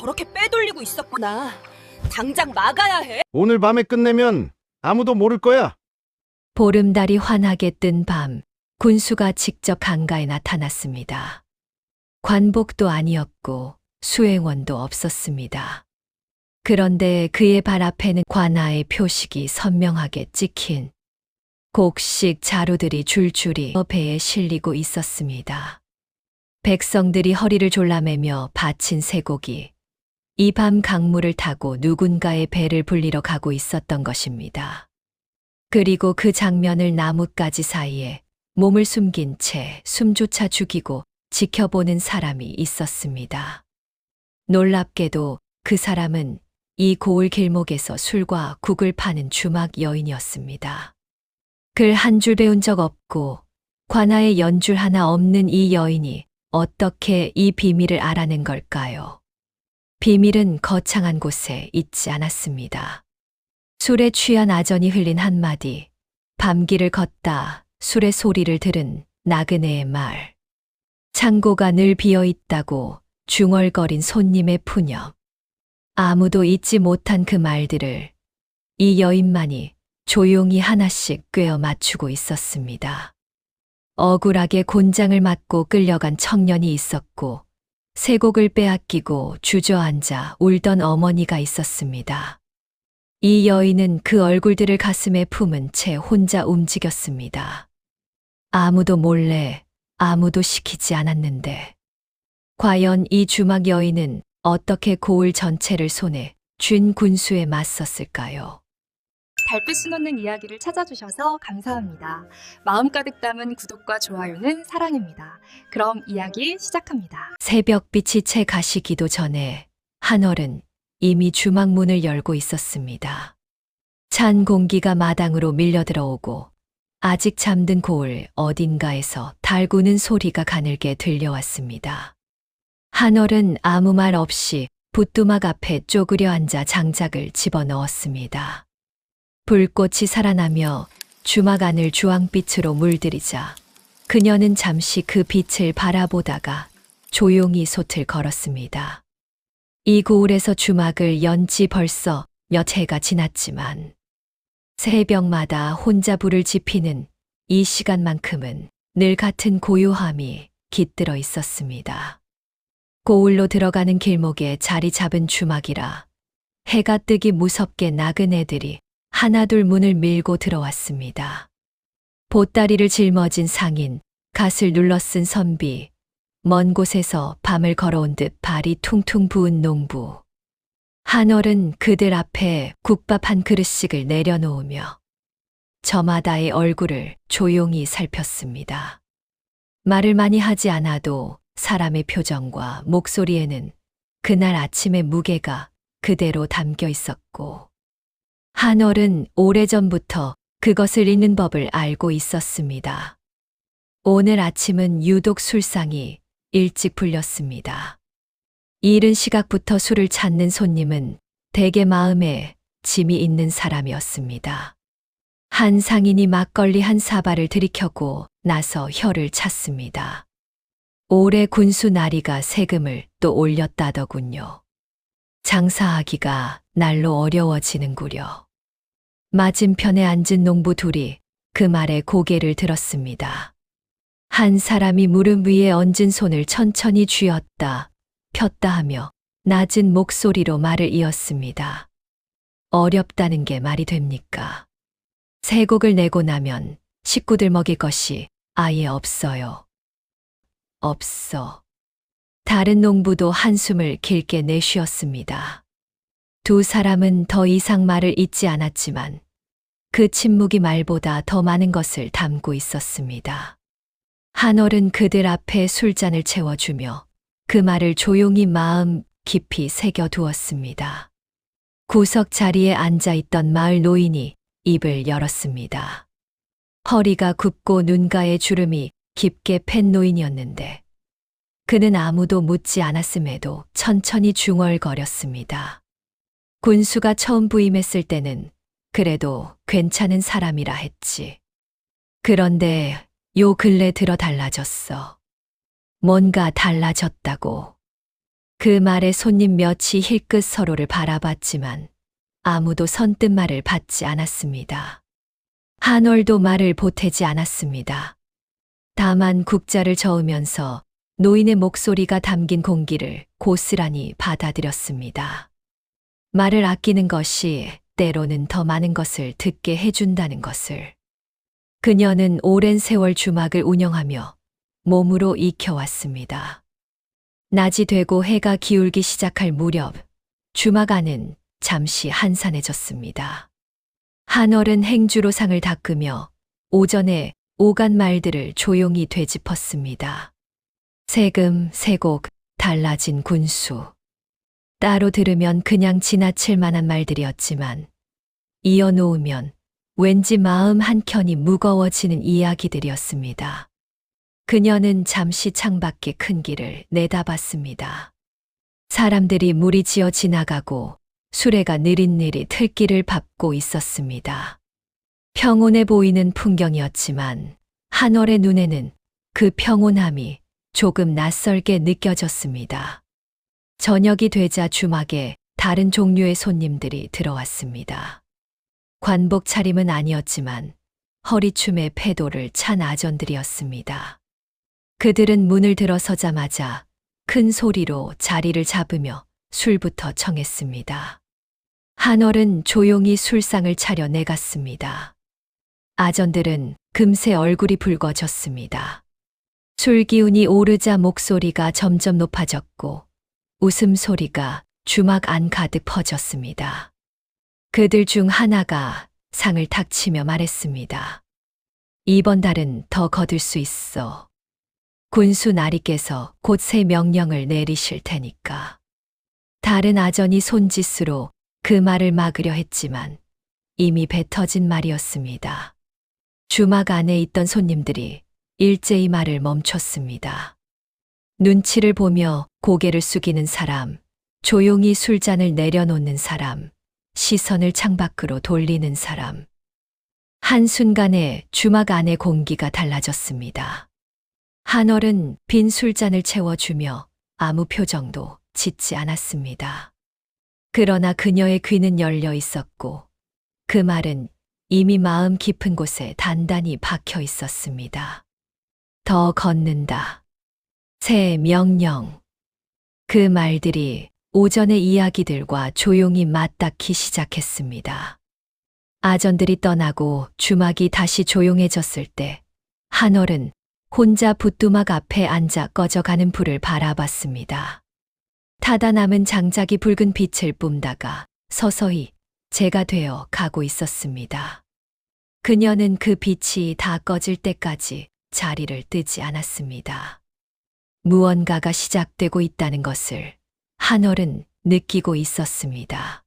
저렇게 빼돌리고 있었구나. 당장 막아야 해. 오늘 밤에 끝내면 아무도 모를 거야. 보름달이 환하게 뜬 밤, 군수가 직접 강가에 나타났습니다. 관복도 아니었고 수행원도 없었습니다. 그런데 그의 발 앞에는 관아의 표식이 선명하게 찍힌 곡식 자루들이 줄줄이 배에 실리고 있었습니다. 백성들이 허리를 졸라매며 바친 쇠고기, 이 밤 강물을 타고 누군가의 배를 불리러 가고 있었던 것입니다. 그리고 그 장면을 나뭇가지 사이에 몸을 숨긴 채 숨조차 죽이고 지켜보는 사람이 있었습니다. 놀랍게도 그 사람은 이 고을 길목에서 술과 국을 파는 주막 여인이었습니다. 글 한 줄 배운 적 없고 관아의 연줄 하나 없는 이 여인이 어떻게 이 비밀을 알아낸 걸까요? 비밀은 거창한 곳에 있지 않았습니다. 술에 취한 아전이 흘린 한마디, 밤길을 걷다 술의 소리를 들은 나그네의 말, 창고가 늘 비어 있다고 중얼거린 손님의 푸념, 아무도 잊지 못한 그 말들을 이 여인만이 조용히 하나씩 꿰어 맞추고 있었습니다. 억울하게 곤장을 맞고 끌려간 청년이 있었고, 쇠곡을 빼앗기고 주저앉아 울던 어머니가 있었습니다. 이 여인은 그 얼굴들을 가슴에 품은 채 혼자 움직였습니다. 아무도 몰래, 아무도 시키지 않았는데, 과연 이 주막 여인은 어떻게 고을 전체를 손에 쥔 군수에 맞섰을까요? 달빛 수놓는 이야기를 찾아주셔서 감사합니다. 마음 가득 담은 구독과 좋아요는 사랑입니다. 그럼 이야기 시작합니다. 새벽빛이 채 가시기도 전에 한얼은 이미 주막 문을 열고 있었습니다. 찬 공기가 마당으로 밀려 들어오고 아직 잠든 고을 어딘가에서 달구는 소리가 가늘게 들려왔습니다. 한얼은 아무 말 없이 붓두막 앞에 쪼그려 앉아 장작을 집어넣었습니다. 불꽃이 살아나며 주막 안을 주황빛으로 물들이자 그녀는 잠시 그 빛을 바라보다가 조용히 솥을 걸었습니다. 이 고을에서 주막을 연 지 벌써 몇 해가 지났지만 새벽마다 혼자 불을 지피는 이 시간만큼은 늘 같은 고요함이 깃들어 있었습니다. 고을로 들어가는 길목에 자리 잡은 주막이라 해가 뜨기 무섭게 나그네들이 하나둘 문을 밀고 들어왔습니다. 보따리를 짊어진 상인, 갓을 눌러쓴 선비, 먼 곳에서 밤을 걸어온 듯 발이 퉁퉁 부은 농부. 한얼은 그들 앞에 국밥 한 그릇씩을 내려놓으며 저마다의 얼굴을 조용히 살폈습니다. 말을 많이 하지 않아도 사람의 표정과 목소리에는 그날 아침의 무게가 그대로 담겨 있었고, 한얼은 오래전부터 그것을 읽는 법을 알고 있었습니다. 오늘 아침은 유독 술상이 일찍 풀렸습니다. 이른 시각부터 술을 찾는 손님은 대개 마음에 짐이 있는 사람이었습니다. 한 상인이 막걸리 한 사발을 들이켜고 나서 혀를 찼습니다. 올해 군수 나리가 세금을 또 올렸다더군요. 장사하기가 날로 어려워지는구려. 맞은편에 앉은 농부 둘이 그 말에 고개를 들었습니다. 한 사람이 무릎 위에 얹은 손을 천천히 쥐었다 폈다 하며 낮은 목소리로 말을 이었습니다. 어렵다는 게 말이 됩니까? 쇠곡을 내고 나면 식구들 먹일 것이 아예 없어요. 없어. 다른 농부도 한숨을 길게 내쉬었습니다. 두 사람은 더 이상 말을 잇지 않았지만 그 침묵이 말보다 더 많은 것을 담고 있었습니다. 한얼은 그들 앞에 술잔을 채워주며 그 말을 조용히 마음 깊이 새겨두었습니다. 구석 자리에 앉아있던 마을 노인이 입을 열었습니다. 허리가 굽고 눈가에 주름이 깊게 팬 노인이었는데 그는 아무도 묻지 않았음에도 천천히 중얼거렸습니다. 군수가 처음 부임했을 때는 그래도 괜찮은 사람이라 했지. 그런데 요 근래 들어 달라졌어. 뭔가 달라졌다고. 그 말에 손님 몇이 힐끗 서로를 바라봤지만 아무도 선뜻 말을 받지 않았습니다. 한월도 말을 보태지 않았습니다. 다만 국자를 저으면서 노인의 목소리가 담긴 공기를 고스란히 받아들였습니다. 말을 아끼는 것이 때로는 더 많은 것을 듣게 해준다는 것을. 그녀는 오랜 세월 주막을 운영하며 몸으로 익혀왔습니다. 낮이 되고 해가 기울기 시작할 무렵 주막 안은 잠시 한산해졌습니다. 한월은 행주로 상을 닦으며 오전에 오간 말들을 조용히 되짚었습니다. 세금, 세곡, 달라진 군수. 따로 들으면 그냥 지나칠 만한 말들이었지만 이어놓으면 왠지 마음 한켠이 무거워지는 이야기들이었습니다. 그녀는 잠시 창밖의 큰 길을 내다봤습니다. 사람들이 무리지어 지나가고 수레가 느릿느릿 틀길을 밟고 있었습니다. 평온해 보이는 풍경이었지만 한월의 눈에는 그 평온함이 조금 낯설게 느껴졌습니다. 저녁이 되자 주막에 다른 종류의 손님들이 들어왔습니다. 관복 차림은 아니었지만 허리춤에 패도를 찬 아전들이었습니다. 그들은 문을 들어서자마자 큰 소리로 자리를 잡으며 술부터 청했습니다. 한월은 조용히 술상을 차려 내갔습니다. 아전들은 금세 얼굴이 붉어졌습니다. 술 기운이 오르자 목소리가 점점 높아졌고 웃음소리가 주막 안 가득 퍼졌습니다. 그들 중 하나가 상을 탁 치며 말했습니다. 이번 달은 더 거둘 수 있어. 군수 나리께서 곧 새 명령을 내리실 테니까. 다른 아전이 손짓으로 그 말을 막으려 했지만 이미 뱉어진 말이었습니다. 주막 안에 있던 손님들이 일제히 말을 멈췄습니다. 눈치를 보며 고개를 숙이는 사람, 조용히 술잔을 내려놓는 사람, 시선을 창밖으로 돌리는 사람. 한순간에 주막 안의 공기가 달라졌습니다. 한월은 빈 술잔을 채워주며 아무 표정도 짓지 않았습니다. 그러나 그녀의 귀는 열려 있었고 그 말은 이미 마음 깊은 곳에 단단히 박혀 있었습니다. 더 걷는다. 새 명령. 그 말들이 오전의 이야기들과 조용히 맞닿기 시작했습니다. 아전들이 떠나고 주막이 다시 조용해졌을 때 한월은 혼자 붓두막 앞에 앉아 꺼져가는 불을 바라봤습니다. 타다 남은 장작이 붉은 빛을 뿜다가 서서히 재가 되어 가고 있었습니다. 그녀는 그 빛이 다 꺼질 때까지 자리를 뜨지 않았습니다. 무언가가 시작되고 있다는 것을 한월은 느끼고 있었습니다.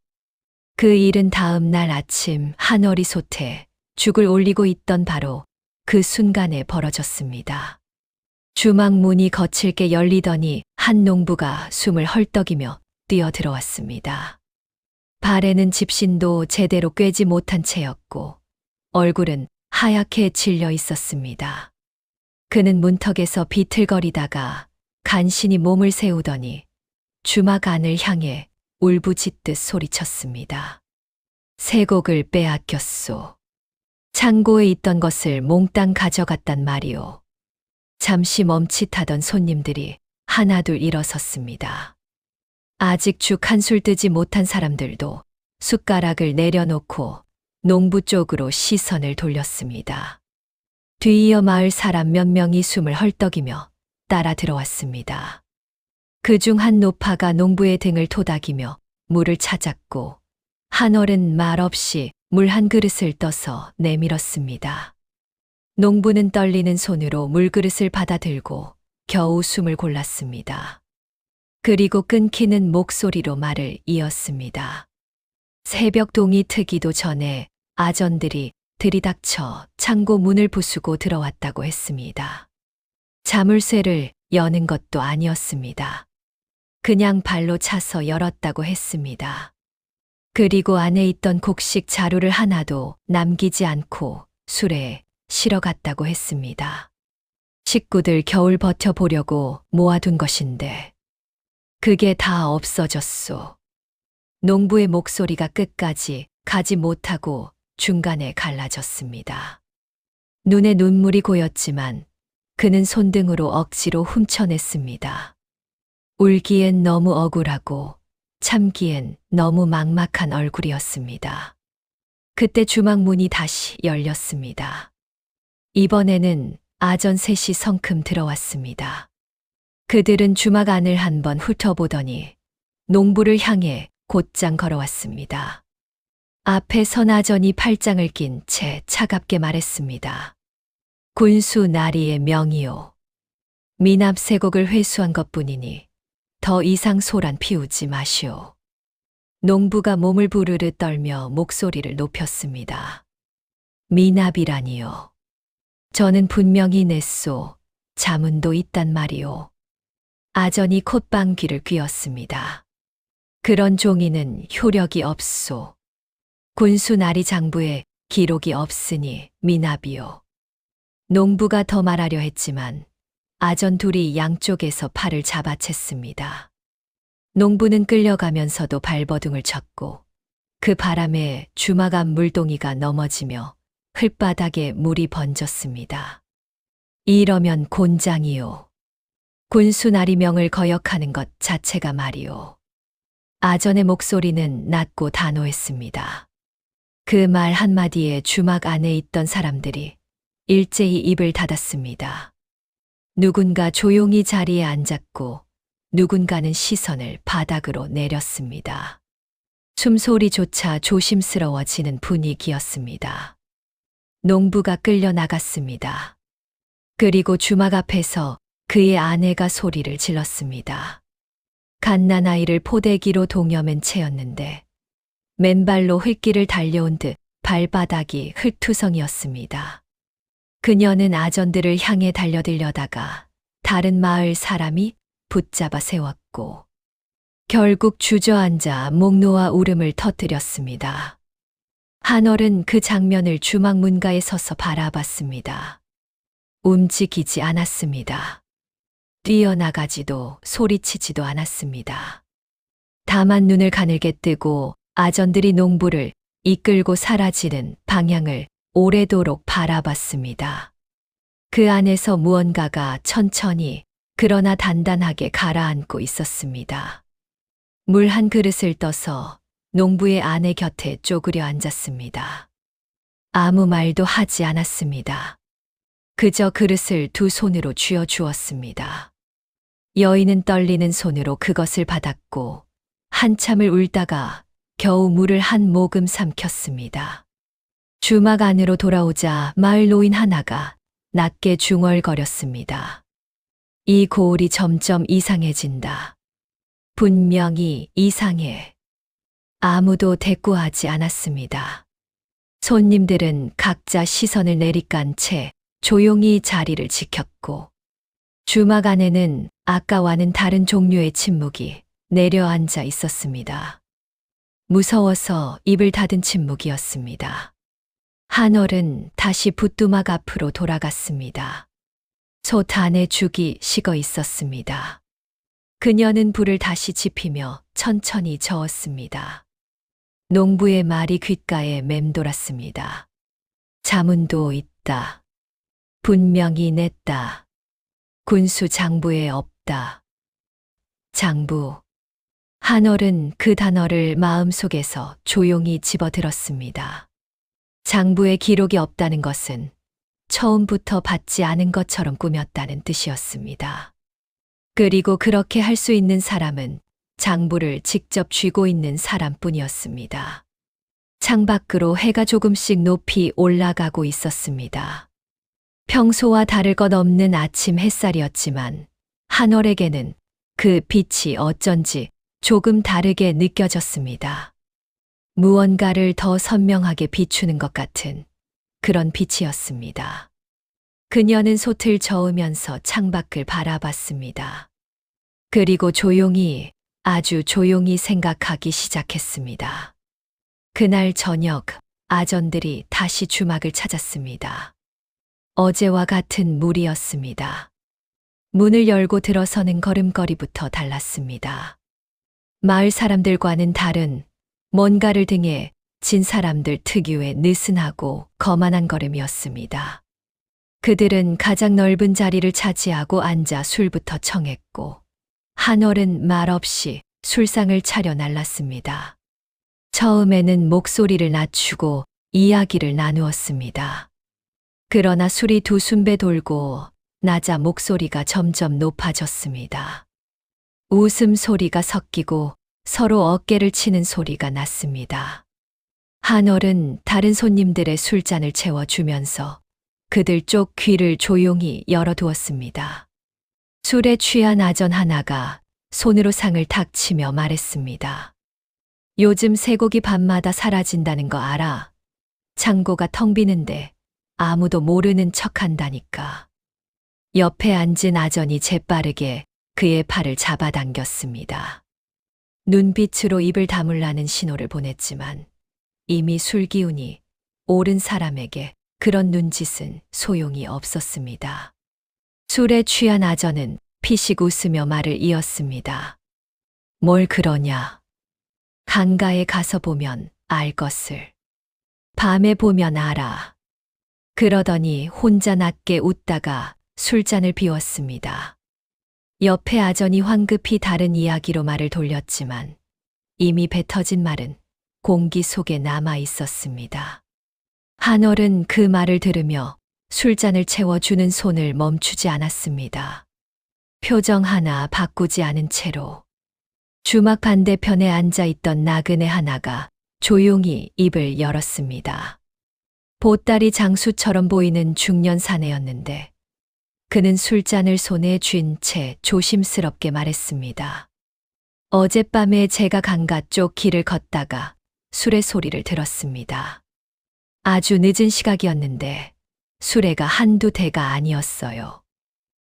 그 일은 다음 날 아침 한월이 솥에 죽을 올리고 있던 바로 그 순간에 벌어졌습니다. 주막 문이 거칠게 열리더니 한 농부가 숨을 헐떡이며 뛰어들어왔습니다. 발에는 집신도 제대로 꿰지 못한 채였고 얼굴은 하얗게 질려 있었습니다. 그는 문턱에서 비틀거리다가 간신히 몸을 세우더니 주막 안을 향해 울부짖듯 소리쳤습니다. 세 곡을 빼앗겼소. 창고에 있던 것을 몽땅 가져갔단 말이오. 잠시 멈칫하던 손님들이 하나둘 일어섰습니다. 아직 죽 한술 뜨지 못한 사람들도 숟가락을 내려놓고 농부 쪽으로 시선을 돌렸습니다. 뒤이어 마을 사람 몇 명이 숨을 헐떡이며 따라 들어왔습니다. 그중 한 노파가 농부의 등을 토닥이며 물을 찾았고 한월은 말없이 물 한 그릇을 떠서 내밀었습니다. 농부는 떨리는 손으로 물그릇을 받아들고 겨우 숨을 골랐습니다. 그리고 끊기는 목소리로 말을 이었습니다. 새벽 동이 트기도 전에 아전들이 들이닥쳐 창고 문을 부수고 들어왔다고 했습니다. 자물쇠를 여는 것도 아니었습니다. 그냥 발로 차서 열었다고 했습니다. 그리고 안에 있던 곡식 자루를 하나도 남기지 않고 수레에 실어갔다고 했습니다. 식구들 겨울 버텨보려고 모아둔 것인데 그게 다 없어졌소. 농부의 목소리가 끝까지 가지 못하고 중간에 갈라졌습니다. 눈에 눈물이 고였지만 그는 손등으로 억지로 훔쳐냈습니다. 울기엔 너무 억울하고 참기엔 너무 막막한 얼굴이었습니다. 그때 주막 문이 다시 열렸습니다. 이번에는 아전 셋이 성큼 들어왔습니다. 그들은 주막 안을 한번 훑어보더니 농부를 향해 곧장 걸어왔습니다. 앞에 선 아전이 팔짱을 낀 채 차갑게 말했습니다. 군수 나리의 명이요. 미납 세곡을 회수한 것뿐이니 더 이상 소란 피우지 마시오. 농부가 몸을 부르르 떨며 목소리를 높였습니다. 미납이라니요. 저는 분명히 냈소. 자문도 있단 말이오. 아전이 콧방귀를 뀌었습니다. 그런 종이는 효력이 없소. 군수 나리 장부에 기록이 없으니 미납이요. 농부가 더 말하려 했지만 아전 둘이 양쪽에서 팔을 잡아챘습니다. 농부는 끌려가면서도 발버둥을 쳤고 그 바람에 주막 앞 물동이가 넘어지며 흙바닥에 물이 번졌습니다. 이러면 곤장이요. 군수 나리명을 거역하는 것 자체가 말이오. 아전의 목소리는 낮고 단호했습니다. 그 말 한마디에 주막 안에 있던 사람들이 일제히 입을 닫았습니다. 누군가 조용히 자리에 앉았고 누군가는 시선을 바닥으로 내렸습니다. 숨소리조차 조심스러워지는 분위기였습니다. 농부가 끌려 나갔습니다. 그리고 주막 앞에서 그의 아내가 소리를 질렀습니다. 갓난아이를 포대기로 동여맨 채였는데 맨발로 흙길을 달려온 듯 발바닥이 흙투성이었습니다. 그녀는 아전들을 향해 달려들려다가 다른 마을 사람이 붙잡아 세웠고 결국 주저앉아 목 놓아 울음을 터뜨렸습니다. 한월은 그 장면을 주막 문가에 서서 바라봤습니다. 움직이지 않았습니다. 뛰어나가지도 소리치지도 않았습니다. 다만 눈을 가늘게 뜨고 아전들이 농부를 이끌고 사라지는 방향을 오래도록 바라봤습니다. 그 안에서 무언가가 천천히 그러나 단단하게 가라앉고 있었습니다. 물 한 그릇을 떠서 농부의 아내 곁에 쪼그려 앉았습니다. 아무 말도 하지 않았습니다. 그저 그릇을 두 손으로 쥐어 주었습니다. 여인은 떨리는 손으로 그것을 받았고 한참을 울다가 겨우 물을 한 모금 삼켰습니다. 주막 안으로 돌아오자 마을 노인 하나가 낮게 중얼거렸습니다. 이 고을이 점점 이상해진다. 분명히 이상해. 아무도 대꾸하지 않았습니다. 손님들은 각자 시선을 내리깐 채 조용히 자리를 지켰고 주막 안에는 아까와는 다른 종류의 침묵이 내려앉아 있었습니다. 무서워서 입을 닫은 침묵이었습니다. 한월은 다시 붓두막 앞으로 돌아갔습니다. 솥 안에 죽이 식어 있었습니다. 그녀는 불을 다시 지피며 천천히 저었습니다. 농부의 말이 귓가에 맴돌았습니다. 자문도 있다. 분명히 냈다. 군수 장부에 없다. 장부. 한월은 그 단어를 마음속에서 조용히 집어들었습니다. 장부에 기록이 없다는 것은 처음부터 받지 않은 것처럼 꾸몄다는 뜻이었습니다. 그리고 그렇게 할 수 있는 사람은 장부를 직접 쥐고 있는 사람뿐이었습니다. 창밖으로 해가 조금씩 높이 올라가고 있었습니다. 평소와 다를 것 없는 아침 햇살이었지만 한월에게는 그 빛이 어쩐지 조금 다르게 느껴졌습니다. 무언가를 더 선명하게 비추는 것 같은 그런 빛이었습니다. 그녀는 솥을 저으면서 창밖을 바라봤습니다. 그리고 조용히, 아주 조용히 생각하기 시작했습니다. 그날 저녁 아전들이 다시 주막을 찾았습니다. 어제와 같은 무리였습니다. 문을 열고 들어서는 걸음걸이부터 달랐습니다. 마을 사람들과는 다른 뭔가를 등에 진 사람들 특유의 느슨하고 거만한 걸음이었습니다. 그들은 가장 넓은 자리를 차지하고 앉아 술부터 청했고 한월은 말없이 술상을 차려 날랐습니다. 처음에는 목소리를 낮추고 이야기를 나누었습니다. 그러나 술이 두 순배 돌고 나자 목소리가 점점 높아졌습니다. 웃음소리가 섞이고 서로 어깨를 치는 소리가 났습니다. 한월은 다른 손님들의 술잔을 채워주면서 그들 쪽 귀를 조용히 열어두었습니다. 술에 취한 아전 하나가 손으로 상을 탁 치며 말했습니다. 요즘 쇠고기 밤마다 사라진다는 거 알아? 창고가 텅 비는데 아무도 모르는 척 한다니까. 옆에 앉은 아전이 재빠르게 그의 팔을 잡아당겼습니다. 눈빛으로 입을 다물라는 신호를 보냈지만 이미 술 기운이 오른 사람에게 그런 눈짓은 소용이 없었습니다. 술에 취한 아전은 피식 웃으며 말을 이었습니다. 뭘 그러냐? 강가에 가서 보면 알 것을. 밤에 보면 알아. 그러더니 혼자 낮게 웃다가 술잔을 비웠습니다. 옆에 아전이 황급히 다른 이야기로 말을 돌렸지만 이미 뱉어진 말은 공기 속에 남아 있었습니다. 한월은 그 말을 들으며 술잔을 채워주는 손을 멈추지 않았습니다. 표정 하나 바꾸지 않은 채로 주막 반대편에 앉아있던 나그네 하나가 조용히 입을 열었습니다. 보따리 장수처럼 보이는 중년 사내였는데 그는 술잔을 손에 쥔 채 조심스럽게 말했습니다. 어젯밤에 제가 강가 쪽 길을 걷다가 수레 소리를 들었습니다. 아주 늦은 시각이었는데 수레가 한두 대가 아니었어요.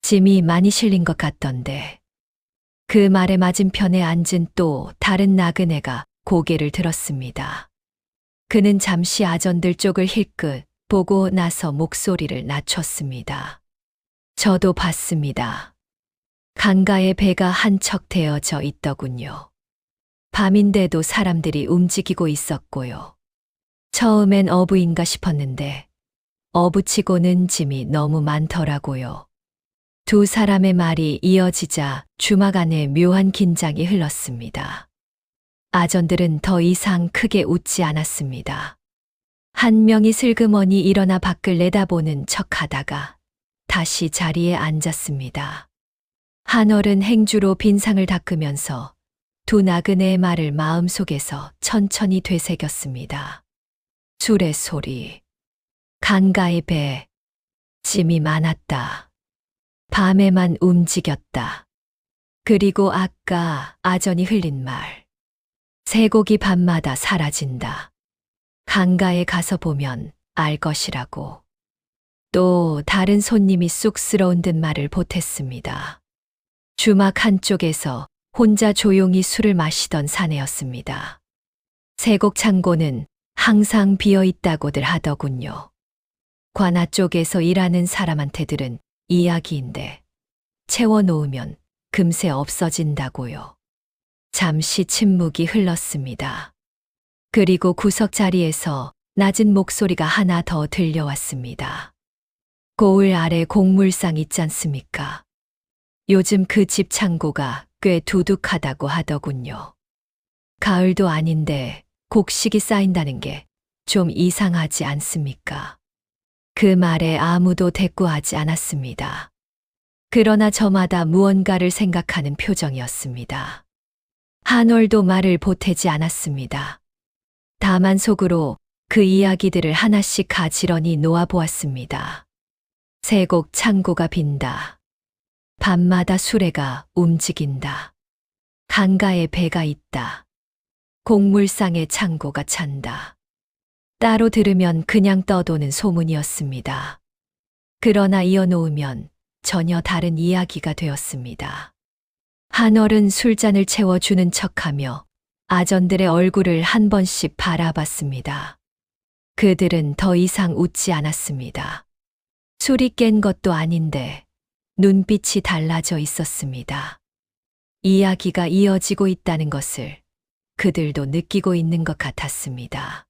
짐이 많이 실린 것 같던데. 그 말의 맞은편에 앉은 또 다른 나그네가 고개를 들었습니다. 그는 잠시 아전들 쪽을 힐끗 보고 나서 목소리를 낮췄습니다. 저도 봤습니다. 강가에 배가 한 척 대어져 있더군요. 밤인데도 사람들이 움직이고 있었고요. 처음엔 어부인가 싶었는데 어부치고는 짐이 너무 많더라고요. 두 사람의 말이 이어지자 주막 안에 묘한 긴장이 흘렀습니다. 아전들은 더 이상 크게 웃지 않았습니다. 한 명이 슬그머니 일어나 밖을 내다보는 척하다가 다시 자리에 앉았습니다. 한월은 행주로 빈상을 닦으면서 두 나그네의 말을 마음속에서 천천히 되새겼습니다. 술의 소리, 강가의 배, 짐이 많았다. 밤에만 움직였다. 그리고 아까 아전이 흘린 말. 쇠고기 밤마다 사라진다. 강가에 가서 보면 알 것이라고. 또 다른 손님이 쑥스러운 듯 말을 보탰습니다. 주막 한쪽에서 혼자 조용히 술을 마시던 사내였습니다. 쇠곡 창고는 항상 비어 있다고들 하더군요. 관아 쪽에서 일하는 사람한테 들은 이야기인데 채워놓으면 금세 없어진다고요. 잠시 침묵이 흘렀습니다. 그리고 구석 자리에서 낮은 목소리가 하나 더 들려왔습니다. 고을 아래 곡물상 있지 않습니까? 요즘 그 집 창고가 꽤 두둑하다고 하더군요. 가을도 아닌데 곡식이 쌓인다는 게 좀 이상하지 않습니까? 그 말에 아무도 대꾸하지 않았습니다. 그러나 저마다 무언가를 생각하는 표정이었습니다. 한월도 말을 보태지 않았습니다. 다만 속으로 그 이야기들을 하나씩 가지런히 놓아보았습니다. 쇠곡 창고가 빈다. 밤마다 수레가 움직인다. 강가에 배가 있다. 곡물상에 창고가 찬다. 따로 들으면 그냥 떠도는 소문이었습니다. 그러나 이어놓으면 전혀 다른 이야기가 되었습니다. 한월은 술잔을 채워주는 척하며 아전들의 얼굴을 한 번씩 바라봤습니다. 그들은 더 이상 웃지 않았습니다. 술이 깬 것도 아닌데 눈빛이 달라져 있었습니다. 이야기가 이어지고 있다는 것을 그들도 느끼고 있는 것 같았습니다.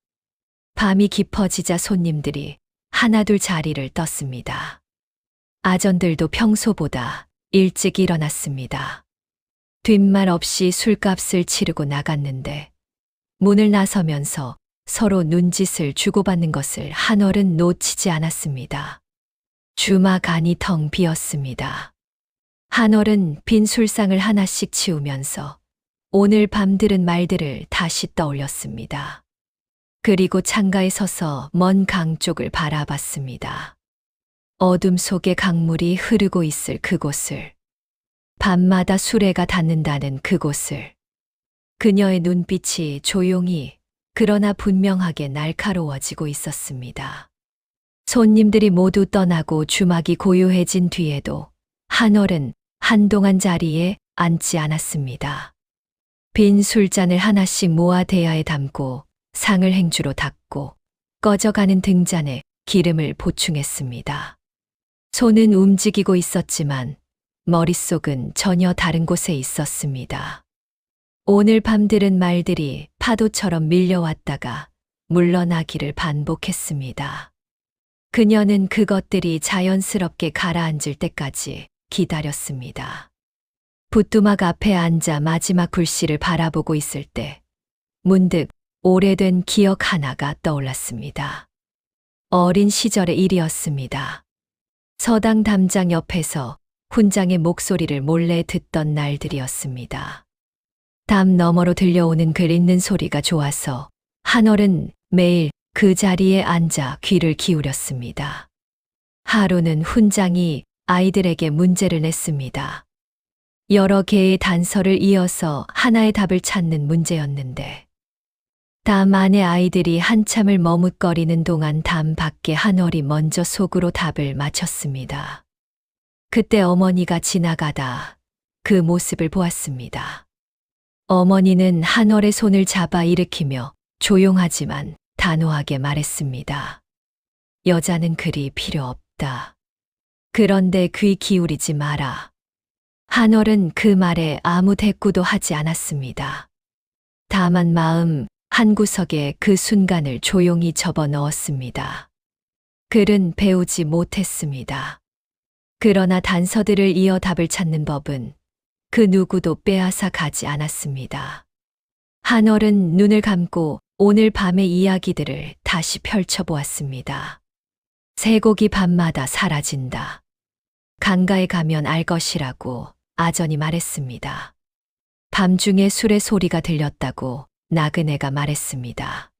밤이 깊어지자 손님들이 하나둘 자리를 떴습니다. 아전들도 평소보다 일찍 일어났습니다. 뒷말 없이 술값을 치르고 나갔는데 문을 나서면서 서로 눈짓을 주고받는 것을 한월은 놓치지 않았습니다. 주막 안이 텅 비었습니다. 한월은 빈 술상을 하나씩 치우면서 오늘 밤 들은 말들을 다시 떠올렸습니다. 그리고 창가에 서서 먼 강 쪽을 바라봤습니다. 어둠 속에 강물이 흐르고 있을 그곳을, 밤마다 수레가 닿는다는 그곳을, 그녀의 눈빛이 조용히 그러나 분명하게 날카로워지고 있었습니다. 손님들이 모두 떠나고 주막이 고요해진 뒤에도 한월은 한동안 자리에 앉지 않았습니다. 빈 술잔을 하나씩 모아 대야에 담고 상을 행주로 닦고 꺼져가는 등잔에 기름을 보충했습니다. 손은 움직이고 있었지만 머릿속은 전혀 다른 곳에 있었습니다. 오늘 밤 들은 말들이 파도처럼 밀려왔다가 물러나기를 반복했습니다. 그녀는 그것들이 자연스럽게 가라앉을 때까지 기다렸습니다. 부뚜막 앞에 앉아 마지막 굴씨를 바라보고 있을 때 문득 오래된 기억 하나가 떠올랐습니다. 어린 시절의 일이었습니다. 서당 담장 옆에서 훈장의 목소리를 몰래 듣던 날들이었습니다. 담 너머로 들려오는 글 읽는 소리가 좋아서 한월은 매일 그 자리에 앉아 귀를 기울였습니다. 하루는 훈장이 아이들에게 문제를 냈습니다. 여러 개의 단서를 이어서 하나의 답을 찾는 문제였는데 담 안에 아이들이 한참을 머뭇거리는 동안 담 밖에 한월이 먼저 속으로 답을 맞췄습니다. 그때 어머니가 지나가다 그 모습을 보았습니다. 어머니는 한월의 손을 잡아 일으키며 조용하지만 단호하게 말했습니다. 여자는 그리 필요 없다. 그런데 귀 기울이지 마라. 한월은 그 말에 아무 대꾸도 하지 않았습니다. 다만 마음 한구석에 그 순간을 조용히 접어 넣었습니다. 글은 배우지 못했습니다. 그러나 단서들을 이어 답을 찾는 법은 그 누구도 빼앗아 가지 않았습니다. 한월은 눈을 감고 오늘 밤의 이야기들을 다시 펼쳐보았습니다. 쇠고기 밤마다 사라진다. 강가에 가면 알 것이라고 아전이 말했습니다. 밤중에 술의 소리가 들렸다고 나그네가 말했습니다.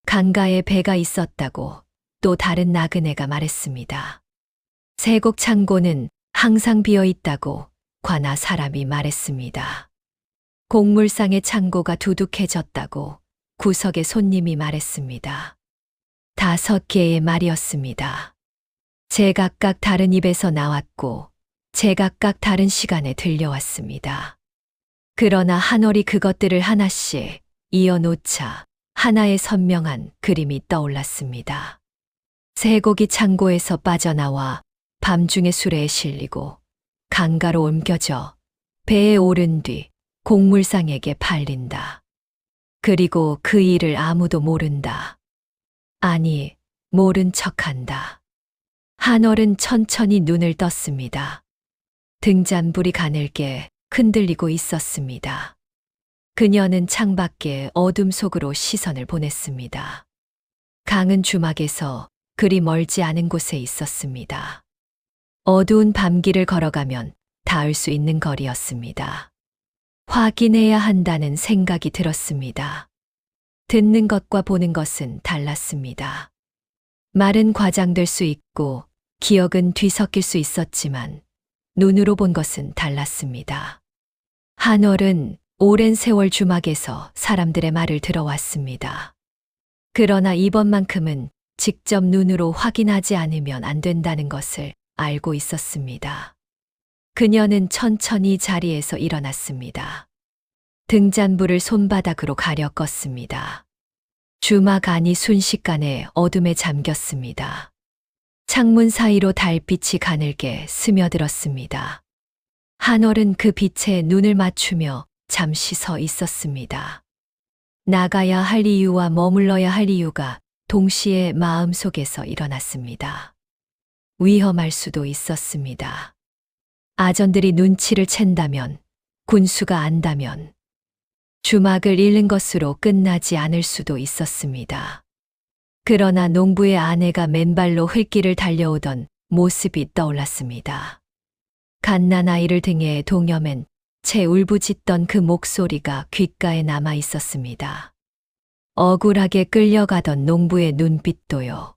강가에 배가 있었다고 또 다른 나그네가 말했습니다. 쇠곡 창고는 항상 비어 있다고 관아 사람이 말했습니다. 곡물상의 창고가 두둑해졌다고 구석의 손님이 말했습니다. 5개의 말이었습니다. 제각각 다른 입에서 나왔고 제각각 다른 시간에 들려왔습니다. 그러나 한월이 그것들을 하나씩 이어놓자 하나의 선명한 그림이 떠올랐습니다. 쇠고기 창고에서 빠져나와 밤중에 수레에 실리고 강가로 옮겨져 배에 오른 뒤 곡물상에게 팔린다. 그리고 그 일을 아무도 모른다. 아니, 모른 척한다. 한월은 천천히 눈을 떴습니다. 등잔불이 가늘게 흔들리고 있었습니다. 그녀는 창밖에 어둠 속으로 시선을 보냈습니다. 강은 주막에서 그리 멀지 않은 곳에 있었습니다. 어두운 밤길을 걸어가면 닿을 수 있는 거리였습니다. 확인해야 한다는 생각이 들었습니다. 듣는 것과 보는 것은 달랐습니다. 말은 과장될 수 있고 기억은 뒤섞일 수 있었지만 눈으로 본 것은 달랐습니다. 한월은 오랜 세월 주막에서 사람들의 말을 들어왔습니다. 그러나 이번만큼은 직접 눈으로 확인하지 않으면 안 된다는 것을 알고 있었습니다. 그녀는 천천히 자리에서 일어났습니다. 등잔불을 손바닥으로 가려 껐습니다. 주막 안이 순식간에 어둠에 잠겼습니다. 창문 사이로 달빛이 가늘게 스며들었습니다. 한월은 그 빛에 눈을 맞추며 잠시 서 있었습니다. 나가야 할 이유와 머물러야 할 이유가 동시에 마음속에서 일어났습니다. 위험할 수도 있었습니다. 아전들이 눈치를 챈다면, 군수가 안다면, 주막을 잃는 것으로 끝나지 않을 수도 있었습니다. 그러나 농부의 아내가 맨발로 흙길을 달려오던 모습이 떠올랐습니다. 갓난아이를 등에 동여맨 채 울부짖던 그 목소리가 귓가에 남아 있었습니다. 억울하게 끌려가던 농부의 눈빛도요.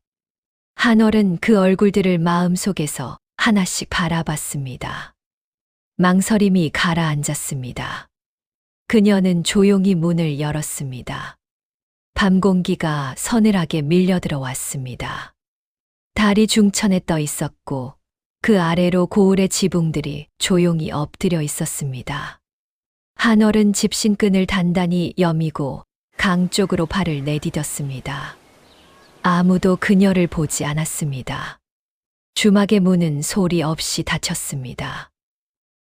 한월은 그 얼굴들을 마음속에서 하나씩 바라봤습니다. 망설임이 가라앉았습니다. 그녀는 조용히 문을 열었습니다. 밤 공기가 서늘하게 밀려들어왔습니다. 달이 중천에 떠 있었고 그 아래로 고을의 지붕들이 조용히 엎드려 있었습니다. 한월은 집신끈을 단단히 여미고 강 쪽으로 발을 내디뎠습니다. 아무도 그녀를 보지 않았습니다. 주막의 문은 소리 없이 닫혔습니다.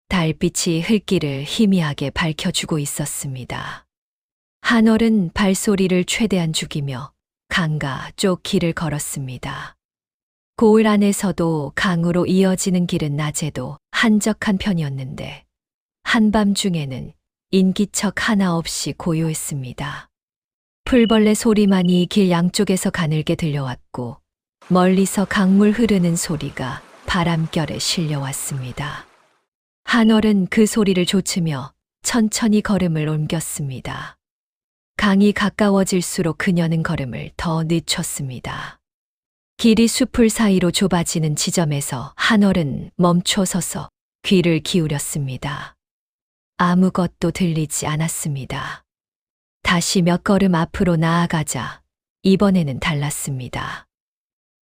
달빛이 흙길을 희미하게 밝혀주고 있었습니다. 한월은 발소리를 최대한 죽이며 강가 쪽 길을 걸었습니다. 고을 안에서도 강으로 이어지는 길은 낮에도 한적한 편이었는데 한밤중에는 인기척 하나 없이 고요했습니다. 풀벌레 소리만이 길 양쪽에서 가늘게 들려왔고 멀리서 강물 흐르는 소리가 바람결에 실려왔습니다. 한월은 그 소리를 좇으며 천천히 걸음을 옮겼습니다. 강이 가까워질수록 그녀는 걸음을 더 늦췄습니다. 길이 숲을 사이로 좁아지는 지점에서 한월은 멈춰서서 귀를 기울였습니다. 아무것도 들리지 않았습니다. 다시 몇 걸음 앞으로 나아가자 이번에는 달랐습니다.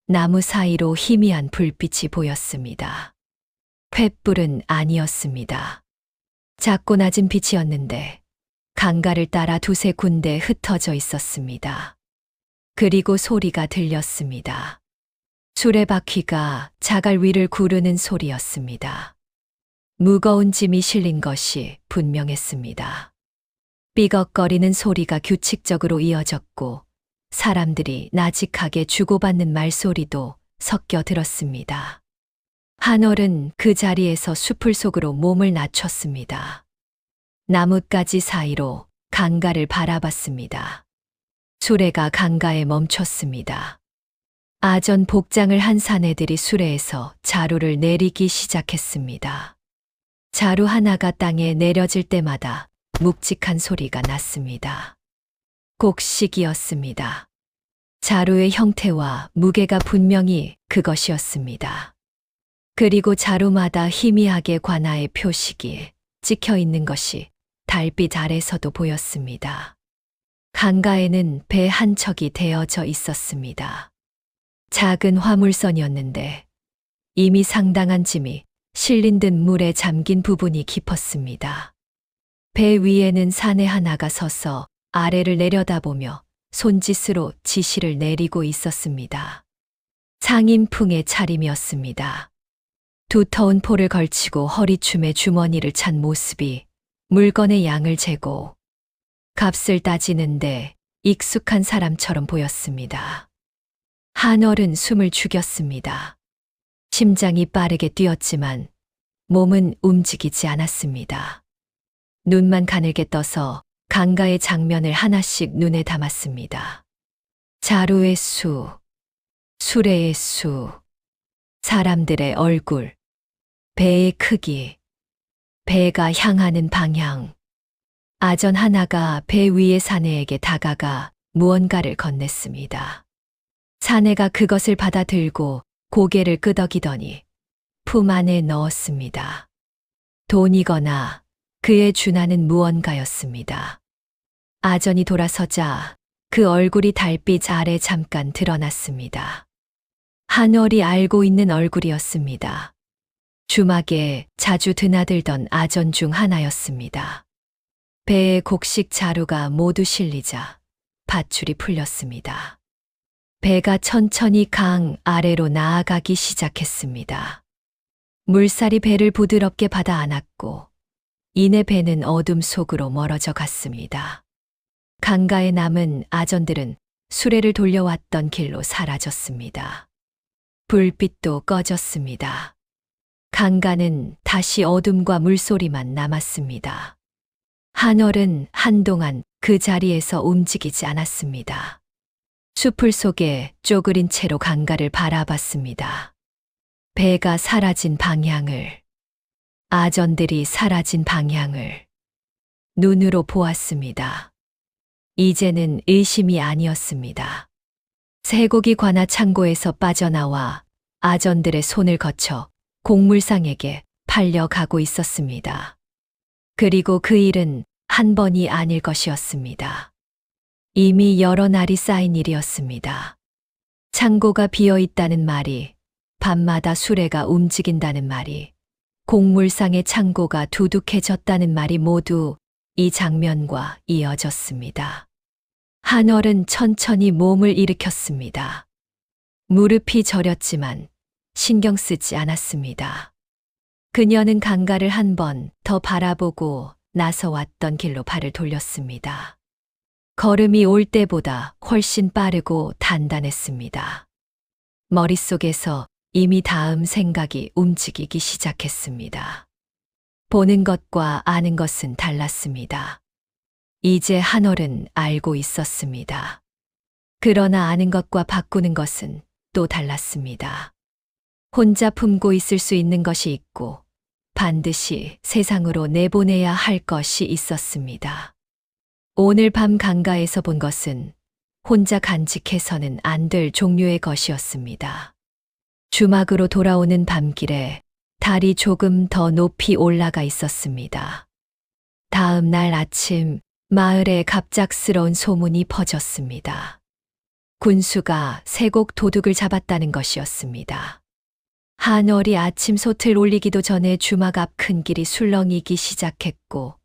나무 사이로 희미한 불빛이 보였습니다. 횃불은 아니었습니다. 작고 낮은 빛이었는데 강가를 따라 두세 군데 흩어져 있었습니다. 그리고 소리가 들렸습니다. 수레바퀴가 자갈 위를 구르는 소리였습니다. 무거운 짐이 실린 것이 분명했습니다. 삐걱거리는 소리가 규칙적으로 이어졌고 사람들이 나직하게 주고받는 말소리도 섞여 들었습니다. 한월은 그 자리에서 숲을 속으로 몸을 낮췄습니다. 나뭇가지 사이로 강가를 바라봤습니다. 수레가 강가에 멈췄습니다. 아전 복장을 한 사내들이 수레에서 자루를 내리기 시작했습니다. 자루 하나가 땅에 내려질 때마다 묵직한 소리가 났습니다. 곡식이었습니다. 자루의 형태와 무게가 분명히 그것이었습니다. 그리고 자루마다 희미하게 관아의 표식이 찍혀 있는 것이 달빛 아래서도 보였습니다. 강가에는 배 한 척이 대어져 있었습니다. 작은 화물선이었는데 이미 상당한 짐이 실린 듯 물에 잠긴 부분이 깊었습니다. 배 위에는 사내 하나가 서서 아래를 내려다보며 손짓으로 지시를 내리고 있었습니다. 상인풍의 차림이었습니다. 두터운 포를 걸치고 허리춤에 주머니를 찬 모습이 물건의 양을 재고 값을 따지는데 익숙한 사람처럼 보였습니다. 한월은 숨을 죽였습니다. 심장이 빠르게 뛰었지만 몸은 움직이지 않았습니다. 눈만 가늘게 떠서 강가의 장면을 하나씩 눈에 담았습니다. 자루의 수, 수레의 수, 사람들의 얼굴, 배의 크기, 배가 향하는 방향. 아전 하나가 배 위의 사내에게 다가가 무언가를 건넸습니다. 사내가 그것을 받아들고 고개를 끄덕이더니 품 안에 넣었습니다. 돈이거나 그에 준하는 무언가였습니다. 아전이 돌아서자 그 얼굴이 달빛 아래 잠깐 드러났습니다. 한월이 알고 있는 얼굴이었습니다. 주막에 자주 드나들던 아전 중 하나였습니다. 배에 곡식 자루가 모두 실리자 밧줄이 풀렸습니다. 배가 천천히 강 아래로 나아가기 시작했습니다. 물살이 배를 부드럽게 받아 안았고 이내 배는 어둠 속으로 멀어져 갔습니다. 강가에 남은 아전들은 수레를 돌려왔던 길로 사라졌습니다. 불빛도 꺼졌습니다. 강가는 다시 어둠과 물소리만 남았습니다. 한월은 한동안 그 자리에서 움직이지 않았습니다. 숲을 속에 쪼그린 채로 강가를 바라봤습니다. 배가 사라진 방향을, 아전들이 사라진 방향을 눈으로 보았습니다. 이제는 의심이 아니었습니다. 쇠고기 관아 창고에서 빠져나와 아전들의 손을 거쳐 곡물상에게 팔려가고 있었습니다. 그리고 그 일은 한 번이 아닐 것이었습니다. 이미 여러 날이 쌓인 일이었습니다. 창고가 비어 있다는 말이, 밤마다 수레가 움직인다는 말이, 곡물상의 창고가 두둑해졌다는 말이 모두 이 장면과 이어졌습니다. 한월은 천천히 몸을 일으켰습니다. 무릎이 저렸지만 신경 쓰지 않았습니다. 그녀는 강가를 한 번 더 바라보고 나서 왔던 길로 발을 돌렸습니다. 걸음이 올 때보다 훨씬 빠르고 단단했습니다. 머릿속에서 이미 다음 생각이 움직이기 시작했습니다. 보는 것과 아는 것은 달랐습니다. 이제 한월은 알고 있었습니다. 그러나 아는 것과 바꾸는 것은 또 달랐습니다. 혼자 품고 있을 수 있는 것이 있고 반드시 세상으로 내보내야 할 것이 있었습니다. 오늘 밤 강가에서 본 것은 혼자 간직해서는 안 될 종류의 것이었습니다. 주막으로 돌아오는 밤길에 달이 조금 더 높이 올라가 있었습니다. 다음 날 아침 마을에 갑작스러운 소문이 퍼졌습니다. 군수가 세곡 도둑을 잡았다는 것이었습니다. 한월이 아침 솥을 올리기도 전에 주막 앞 큰 길이 술렁이기 시작했고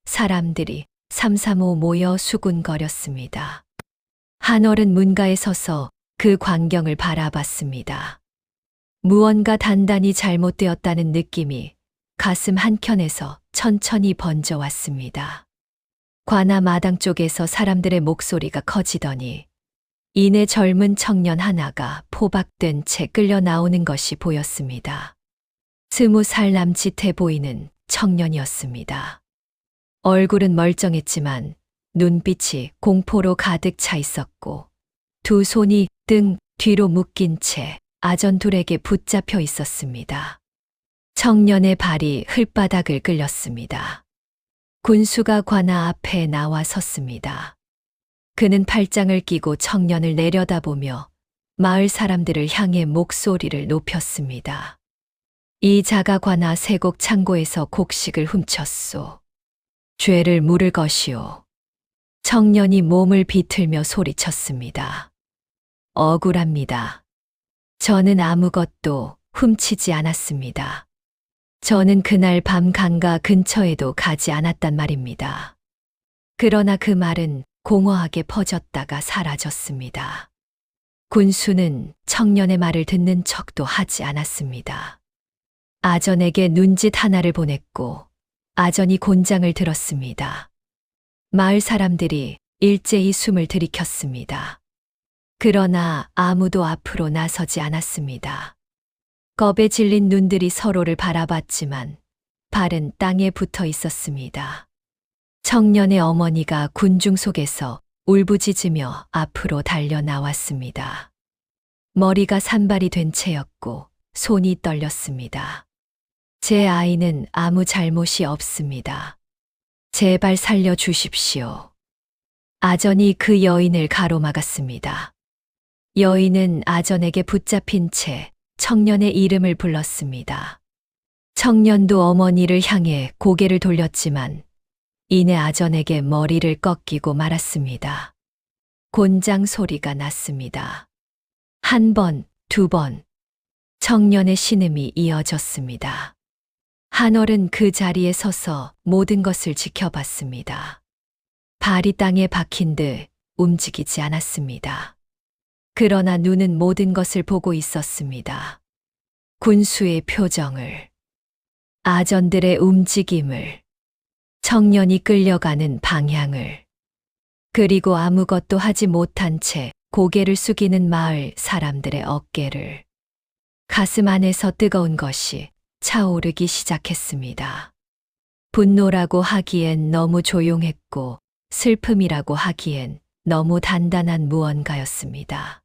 사람들이 삼삼오오 모여 수군거렸습니다. 한월은 문가에 서서 그 광경을 바라봤습니다. 무언가 단단히 잘못되었다는 느낌이 가슴 한켠에서 천천히 번져왔습니다. 관아 마당 쪽에서 사람들의 목소리가 커지더니 이내 젊은 청년 하나가 포박된 채 끌려 나오는 것이 보였습니다. 20살 남짓해 보이는 청년이었습니다. 얼굴은 멀쩡했지만 눈빛이 공포로 가득 차 있었고 두 손이 등 뒤로 묶인 채 아전둘에게 붙잡혀 있었습니다. 청년의 발이 흙바닥을 끌렸습니다. 군수가 관아 앞에 나와 섰습니다. 그는 팔짱을 끼고 청년을 내려다보며 마을 사람들을 향해 목소리를 높였습니다. 이 자가 관아 세곡 창고에서 곡식을 훔쳤소. 죄를 물을 것이오. 청년이 몸을 비틀며 소리쳤습니다. 억울합니다. 저는 아무것도 훔치지 않았습니다. 저는 그날 밤 강가 근처에도 가지 않았단 말입니다. 그러나 그 말은 공허하게 퍼졌다가 사라졌습니다. 군수는 청년의 말을 듣는 척도 하지 않았습니다. 아전에게 눈짓 하나를 보냈고 아전이 곤장을 들었습니다. 마을 사람들이 일제히 숨을 들이켰습니다. 그러나 아무도 앞으로 나서지 않았습니다. 겁에 질린 눈들이 서로를 바라봤지만 발은 땅에 붙어 있었습니다. 청년의 어머니가 군중 속에서 울부짖으며 앞으로 달려 나왔습니다. 머리가 산발이 된 채였고 손이 떨렸습니다. 제 아이는 아무 잘못이 없습니다. 제발 살려주십시오. 아전이 그 여인을 가로막았습니다. 여인은 아전에게 붙잡힌 채 청년의 이름을 불렀습니다. 청년도 어머니를 향해 고개를 돌렸지만 이내 아전에게 머리를 꺾이고 말았습니다. 곤장 소리가 났습니다. 한 번, 두 번. 청년의 신음이 이어졌습니다. 한월은 그 자리에 서서 모든 것을 지켜봤습니다. 발이 땅에 박힌 듯 움직이지 않았습니다. 그러나 눈은 모든 것을 보고 있었습니다. 군수의 표정을, 아전들의 움직임을, 청년이 끌려가는 방향을, 그리고 아무것도 하지 못한 채 고개를 숙이는 마을 사람들의 어깨를. 가슴 안에서 뜨거운 것이 차오르기 시작했습니다. 분노라고 하기엔 너무 조용했고 슬픔이라고 하기엔 너무 단단한 무언가였습니다.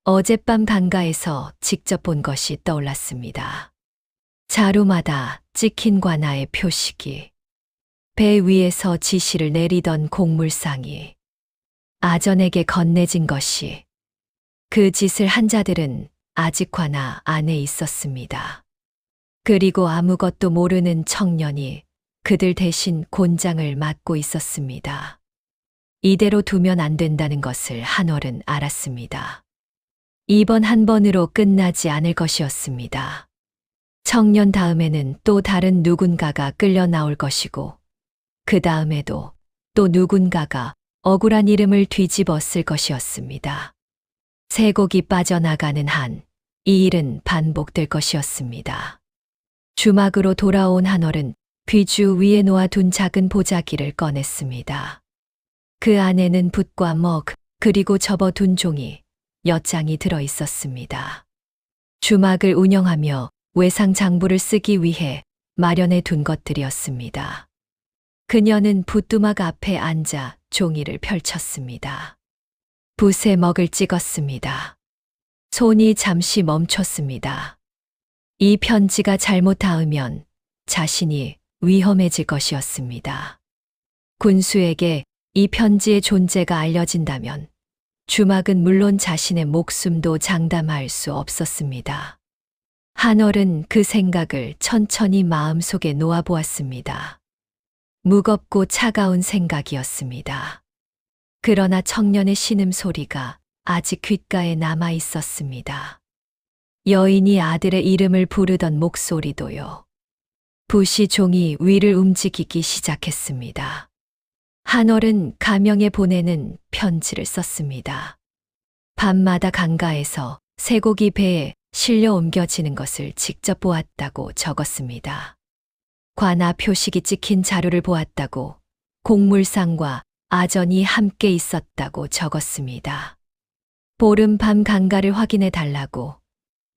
어젯밤 강가에서 직접 본 것이 떠올랐습니다. 자루마다 찍힌 관아의 표식이, 배 위에서 지시를 내리던 곡물상이, 아전에게 건네진 것이, 그 짓을 한 자들은 아직 관아 안에 있었습니다. 그리고 아무것도 모르는 청년이 그들 대신 곤장을 맡고 있었습니다. 이대로 두면 안 된다는 것을 한월은 알았습니다. 이번 한 번으로 끝나지 않을 것이었습니다. 청년 다음에는 또 다른 누군가가 끌려 나올 것이고, 그 다음에도 또 누군가가 억울한 이름을 뒤집어 쓸 것이었습니다. 쇠곡이 빠져나가는 한 이 일은 반복될 것이었습니다. 주막으로 돌아온 한월은 귀주 위에 놓아둔 작은 보자기를 꺼냈습니다. 그 안에는 붓과 먹, 그리고 접어둔 종이 몇 장이 들어 있었습니다. 주막을 운영하며 외상 장부를 쓰기 위해 마련해 둔 것들이었습니다. 그녀는 붓두막 앞에 앉아 종이를 펼쳤습니다. 붓에 먹을 찍었습니다. 손이 잠시 멈췄습니다. 이 편지가 잘못 닿으면 자신이 위험해질 것이었습니다. 군수에게 이 편지의 존재가 알려진다면 주막은 물론 자신의 목숨도 장담할 수 없었습니다. 한월은 그 생각을 천천히 마음속에 놓아보았습니다. 무겁고 차가운 생각이었습니다. 그러나 청년의 신음소리가 아직 귓가에 남아 있었습니다. 여인이 아들의 이름을 부르던 목소리도요. 붓이 종이 위를 움직이기 시작했습니다. 한월은 가명에 보내는 편지를 썼습니다. 밤마다 강가에서 쇠고기 배에 실려 옮겨지는 것을 직접 보았다고 적었습니다. 관아 표식이 찍힌 자루를 보았다고, 곡물상과 아전이 함께 있었다고 적었습니다. 보름 밤 강가를 확인해 달라고,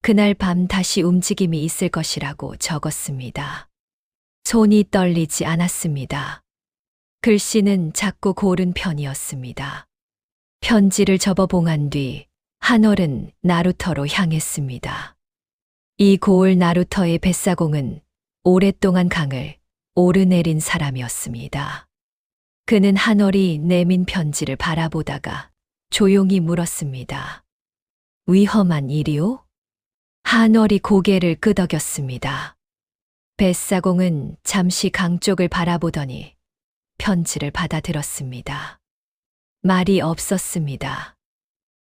그날 밤 다시 움직임이 있을 것이라고 적었습니다. 손이 떨리지 않았습니다. 글씨는 작고 고른 편이었습니다. 편지를 접어 봉한 뒤 한월은 나루터로 향했습니다. 이 고을 나루터의 뱃사공은 오랫동안 강을 오르내린 사람이었습니다. 그는 한월이 내민 편지를 바라보다가 조용히 물었습니다. 위험한 일이오? 한월이 고개를 끄덕였습니다. 뱃사공은 잠시 강 쪽을 바라보더니 편지를 받아들었습니다. 말이 없었습니다.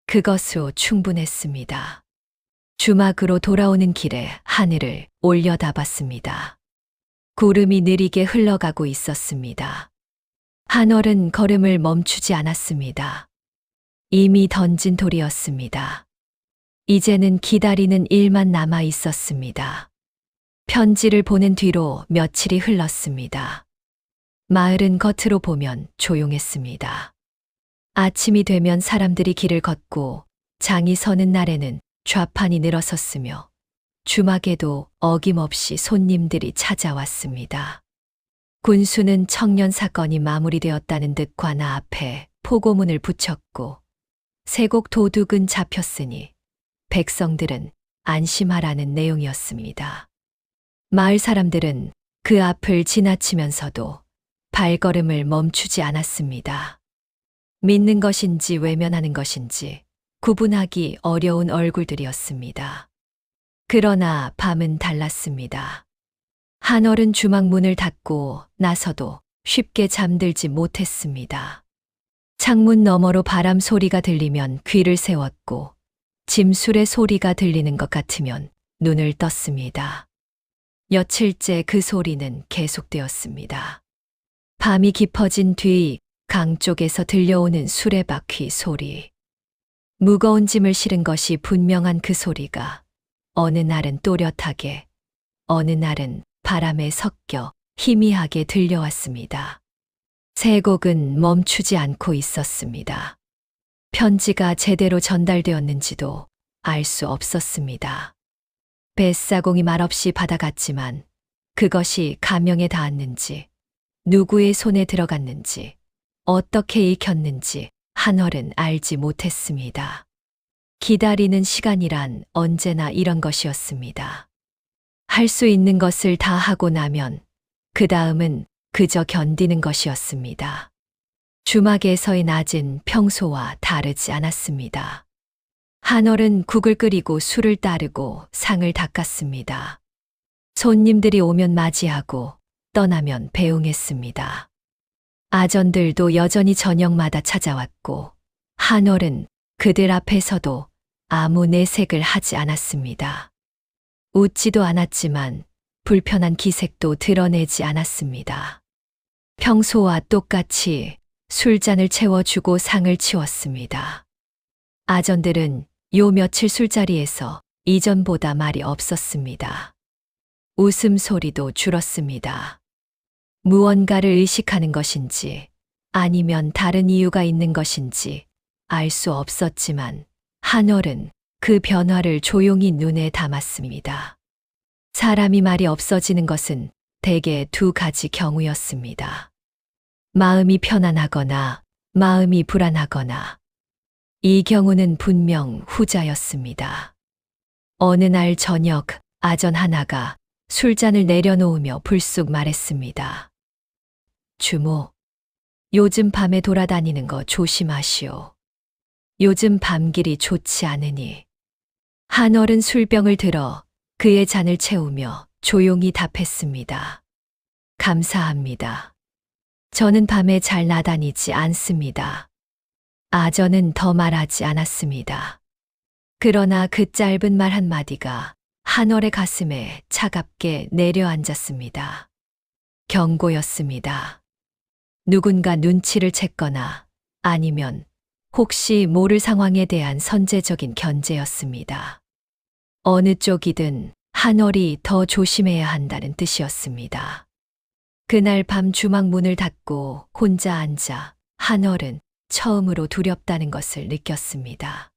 그것으로 충분했습니다. 주막으로 돌아오는 길에 하늘을 올려다봤습니다. 구름이 느리게 흘러가고 있었습니다. 한월은 걸음을 멈추지 않았습니다. 이미 던진 돌이었습니다. 이제는 기다리는 일만 남아 있었습니다. 편지를 보낸 뒤로 며칠이 흘렀습니다. 마을은 겉으로 보면 조용했습니다. 아침이 되면 사람들이 길을 걷고 장이 서는 날에는 좌판이 늘어섰으며 주막에도 어김없이 손님들이 찾아왔습니다. 군수는 청년 사건이 마무리되었다는 듯 관아 앞에 포고문을 붙였고 쇠곡 도둑은 잡혔으니 백성들은 안심하라는 내용이었습니다. 마을 사람들은 그 앞을 지나치면서도 발걸음을 멈추지 않았습니다. 믿는 것인지 외면하는 것인지 구분하기 어려운 얼굴들이었습니다. 그러나 밤은 달랐습니다. 한월은 주막 문을 닫고 나서도 쉽게 잠들지 못했습니다. 창문 너머로 바람 소리가 들리면 귀를 세웠고 짐술의 소리가 들리는 것 같으면 눈을 떴습니다. 며칠째 그 소리는 계속되었습니다. 밤이 깊어진 뒤 강 쪽에서 들려오는 수레바퀴 소리. 무거운 짐을 실은 것이 분명한 그 소리가 어느 날은 또렷하게, 어느 날은 바람에 섞여 희미하게 들려왔습니다. 세 곡은 멈추지 않고 있었습니다. 편지가 제대로 전달되었는지도 알 수 없었습니다. 뱃사공이 말없이 받아갔지만 그것이 가명에 닿았는지, 누구의 손에 들어갔는지, 어떻게 읽혔는지 한월은 알지 못했습니다. 기다리는 시간이란 언제나 이런 것이었습니다. 할 수 있는 것을 다 하고 나면 그 다음은 그저 견디는 것이었습니다. 주막에서의 낮은 평소와 다르지 않았습니다. 한월은 국을 끓이고 술을 따르고 상을 닦았습니다. 손님들이 오면 맞이하고 떠나면 배웅했습니다. 아전들도 여전히 저녁마다 찾아왔고 한월은 그들 앞에서도 아무 내색을 하지 않았습니다. 웃지도 않았지만 불편한 기색도 드러내지 않았습니다. 평소와 똑같이 술잔을 채워주고 상을 치웠습니다. 아전들은 요 며칠 술자리에서 이전보다 말이 없었습니다. 웃음소리도 줄었습니다. 무언가를 의식하는 것인지 아니면 다른 이유가 있는 것인지 알 수 없었지만 한월은 그 변화를 조용히 눈에 담았습니다. 사람이 말이 없어지는 것은 대개 두 가지 경우였습니다. 마음이 편안하거나 마음이 불안하거나. 이 경우는 분명 후자였습니다. 어느 날 저녁 아전 하나가 술잔을 내려놓으며 불쑥 말했습니다. 주모, 요즘 밤에 돌아다니는 거 조심하시오. 요즘 밤길이 좋지 않으니. 한월은 술병을 들어 그의 잔을 채우며 조용히 답했습니다. 감사합니다. 저는 밤에 잘 나다니지 않습니다. 아전은 더 말하지 않았습니다. 그러나 그 짧은 말 한마디가 한월의 가슴에 차갑게 내려앉았습니다. 경고였습니다. 누군가 눈치를 챘거나 아니면 혹시 모를 상황에 대한 선제적인 견제였습니다. 어느 쪽이든 한월이 더 조심해야 한다는 뜻이었습니다. 그날 밤 주막 문을 닫고 혼자 앉아 한월은 처음으로 두렵다는 것을 느꼈습니다.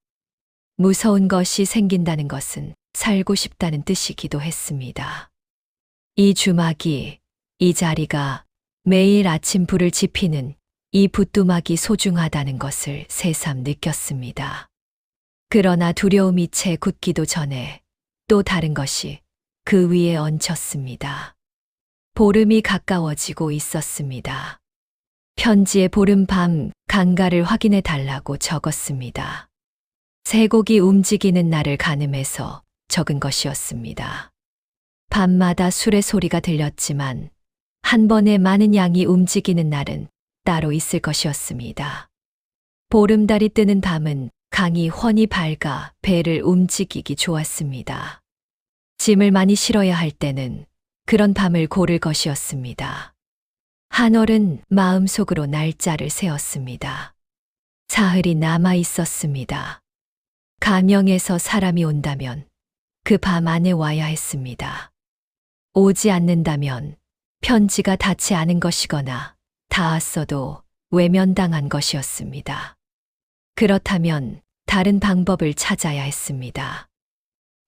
무서운 것이 생긴다는 것은 살고 싶다는 뜻이기도 했습니다. 이 주막이, 이 자리가 매일 아침 불을 지피는 이 붓두막이 소중하다는 것을 새삼 느꼈습니다. 그러나 두려움이 채 굳기도 전에 또 다른 것이 그 위에 얹혔습니다. 보름이 가까워지고 있었습니다. 편지에 보름밤 강가를 확인해 달라고 적었습니다. 쇠고기 움직이는 날을 가늠해서 적은 것이었습니다. 밤마다 술의 소리가 들렸지만 한 번에 많은 양이 움직이는 날은 따로 있을 것이었습니다. 보름달이 뜨는 밤은 강이 훤히 밝아 배를 움직이기 좋았습니다. 짐을 많이 실어야 할 때는 그런 밤을 고를 것이었습니다. 한월은 마음속으로 날짜를 세웠습니다. 사흘이 남아 있었습니다. 가명에서 사람이 온다면 그 밤 안에 와야 했습니다. 오지 않는다면 편지가 닿지 않은 것이거나 닿았어도 외면당한 것이었습니다. 그렇다면 다른 방법을 찾아야 했습니다.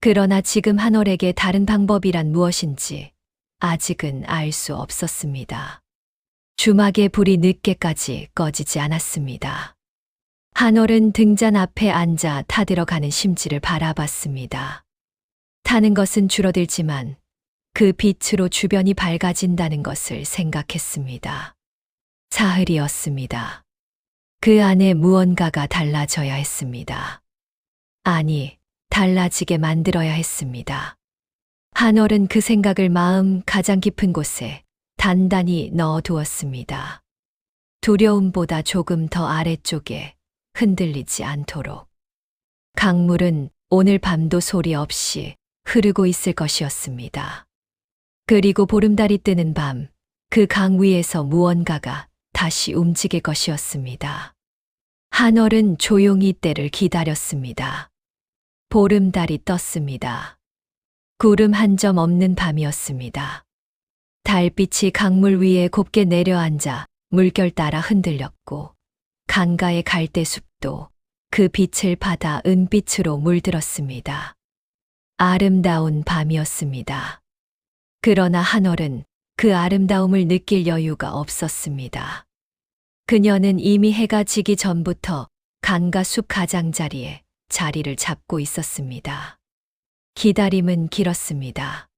그러나 지금 한월에게 다른 방법이란 무엇인지 아직은 알 수 없었습니다. 주막의 불이 늦게까지 꺼지지 않았습니다. 한월은 등잔 앞에 앉아 타들어가는 심지를 바라봤습니다. 타는 것은 줄어들지만 그 빛으로 주변이 밝아진다는 것을 생각했습니다. 사흘이었습니다. 그 안에 무언가가 달라져야 했습니다. 아니, 달라지게 만들어야 했습니다. 한월은 그 생각을 마음 가장 깊은 곳에 단단히 넣어두었습니다. 두려움보다 조금 더 아래쪽에 흔들리지 않도록. 강물은 오늘 밤도 소리 없이 흐르고 있을 것이었습니다. 그리고 보름달이 뜨는 밤, 그 강 위에서 무언가가 다시 움직일 것이었습니다. 한월은 조용히 때를 기다렸습니다. 보름달이 떴습니다. 구름 한 점 없는 밤이었습니다. 달빛이 강물 위에 곱게 내려앉아 물결 따라 흔들렸고 강가의 갈대숲도 그 빛을 받아 은빛으로 물들었습니다. 아름다운 밤이었습니다. 그러나 한월은 그 아름다움을 느낄 여유가 없었습니다. 그녀는 이미 해가 지기 전부터 강가 숲 가장자리에 자리를 잡고 있었습니다. 기다림은 길었습니다.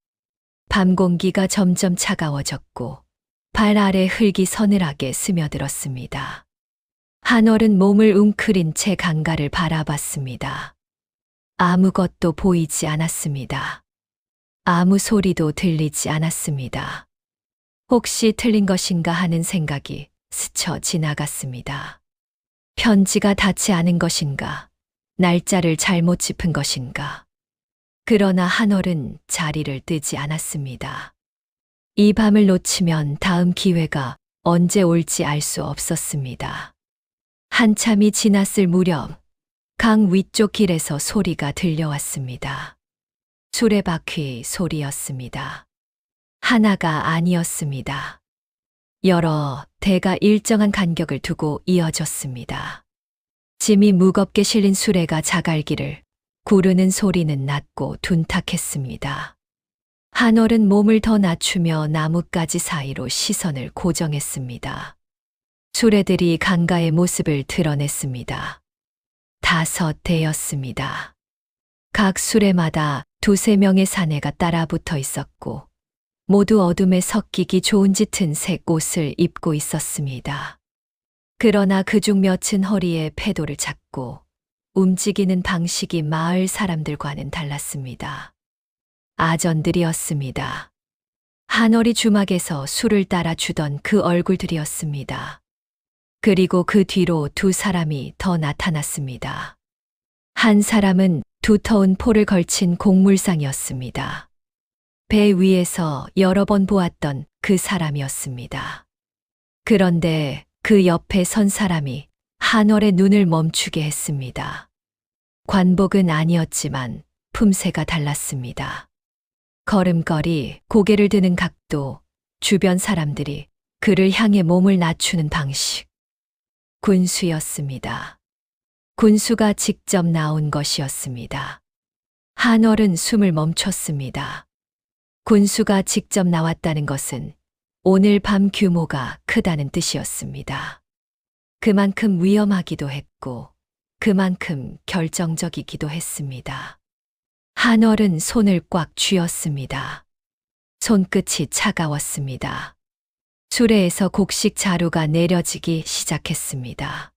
밤 공기가 점점 차가워졌고 발 아래 흙이 서늘하게 스며들었습니다. 한월은 몸을 웅크린 채 강가를 바라봤습니다. 아무것도 보이지 않았습니다. 아무 소리도 들리지 않았습니다. 혹시 틀린 것인가 하는 생각이 스쳐 지나갔습니다. 편지가 닿지 않은 것인가? 날짜를 잘못 짚은 것인가? 그러나 한월은 자리를 뜨지 않았습니다. 이 밤을 놓치면 다음 기회가 언제 올지 알 수 없었습니다. 한참이 지났을 무렵 강 위쪽 길에서 소리가 들려왔습니다. 수레바퀴 소리였습니다. 하나가 아니었습니다. 여러 대가 일정한 간격을 두고 이어졌습니다. 짐이 무겁게 실린 수레가 자갈길을 구르는 소리는 낮고 둔탁했습니다. 한월은 몸을 더 낮추며 나뭇가지 사이로 시선을 고정했습니다. 수레들이 강가의 모습을 드러냈습니다. 5대였습니다. 각 수레마다 2~3명의 사내가 따라붙어 있었고 모두 어둠에 섞이기 좋은 짙은 색 옷을 입고 있었습니다. 그러나 그중 몇은 허리에 패도를 잡고 움직이는 방식이 마을 사람들과는 달랐습니다. 아전들이었습니다. 한월이 주막에서 술을 따라 주던 그 얼굴들이었습니다. 그리고 그 뒤로 2사람이 더 나타났습니다. 한 사람은 두터운 포를 걸친 곡물상이었습니다. 배 위에서 여러 번 보았던 그 사람이었습니다. 그런데 그 옆에 선 사람이 한월의 눈을 멈추게 했습니다. 관복은 아니었지만 품새가 달랐습니다. 걸음걸이, 고개를 드는 각도, 주변 사람들이 그를 향해 몸을 낮추는 방식. 군수였습니다. 군수가 직접 나온 것이었습니다. 한월은 숨을 멈췄습니다. 군수가 직접 나왔다는 것은 오늘 밤 규모가 크다는 뜻이었습니다. 그만큼 위험하기도 했고 그만큼 결정적이기도 했습니다. 한월은 손을 꽉 쥐었습니다. 손끝이 차가웠습니다. 수레에서 곡식 자루가 내려지기 시작했습니다.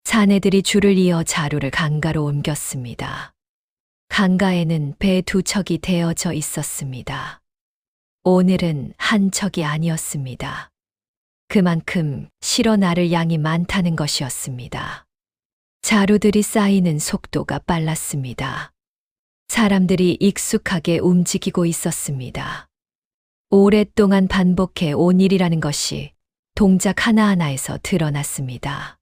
사내들이 줄을 이어 자루를 강가로 옮겼습니다. 강가에는 배 2척이 대어져 있었습니다. 오늘은 한 척이 아니었습니다. 그만큼 실어 나를 양이 많다는 것이었습니다. 자루들이 쌓이는 속도가 빨랐습니다. 사람들이 익숙하게 움직이고 있었습니다. 오랫동안 반복해 온 일이라는 것이 동작 하나하나에서 드러났습니다.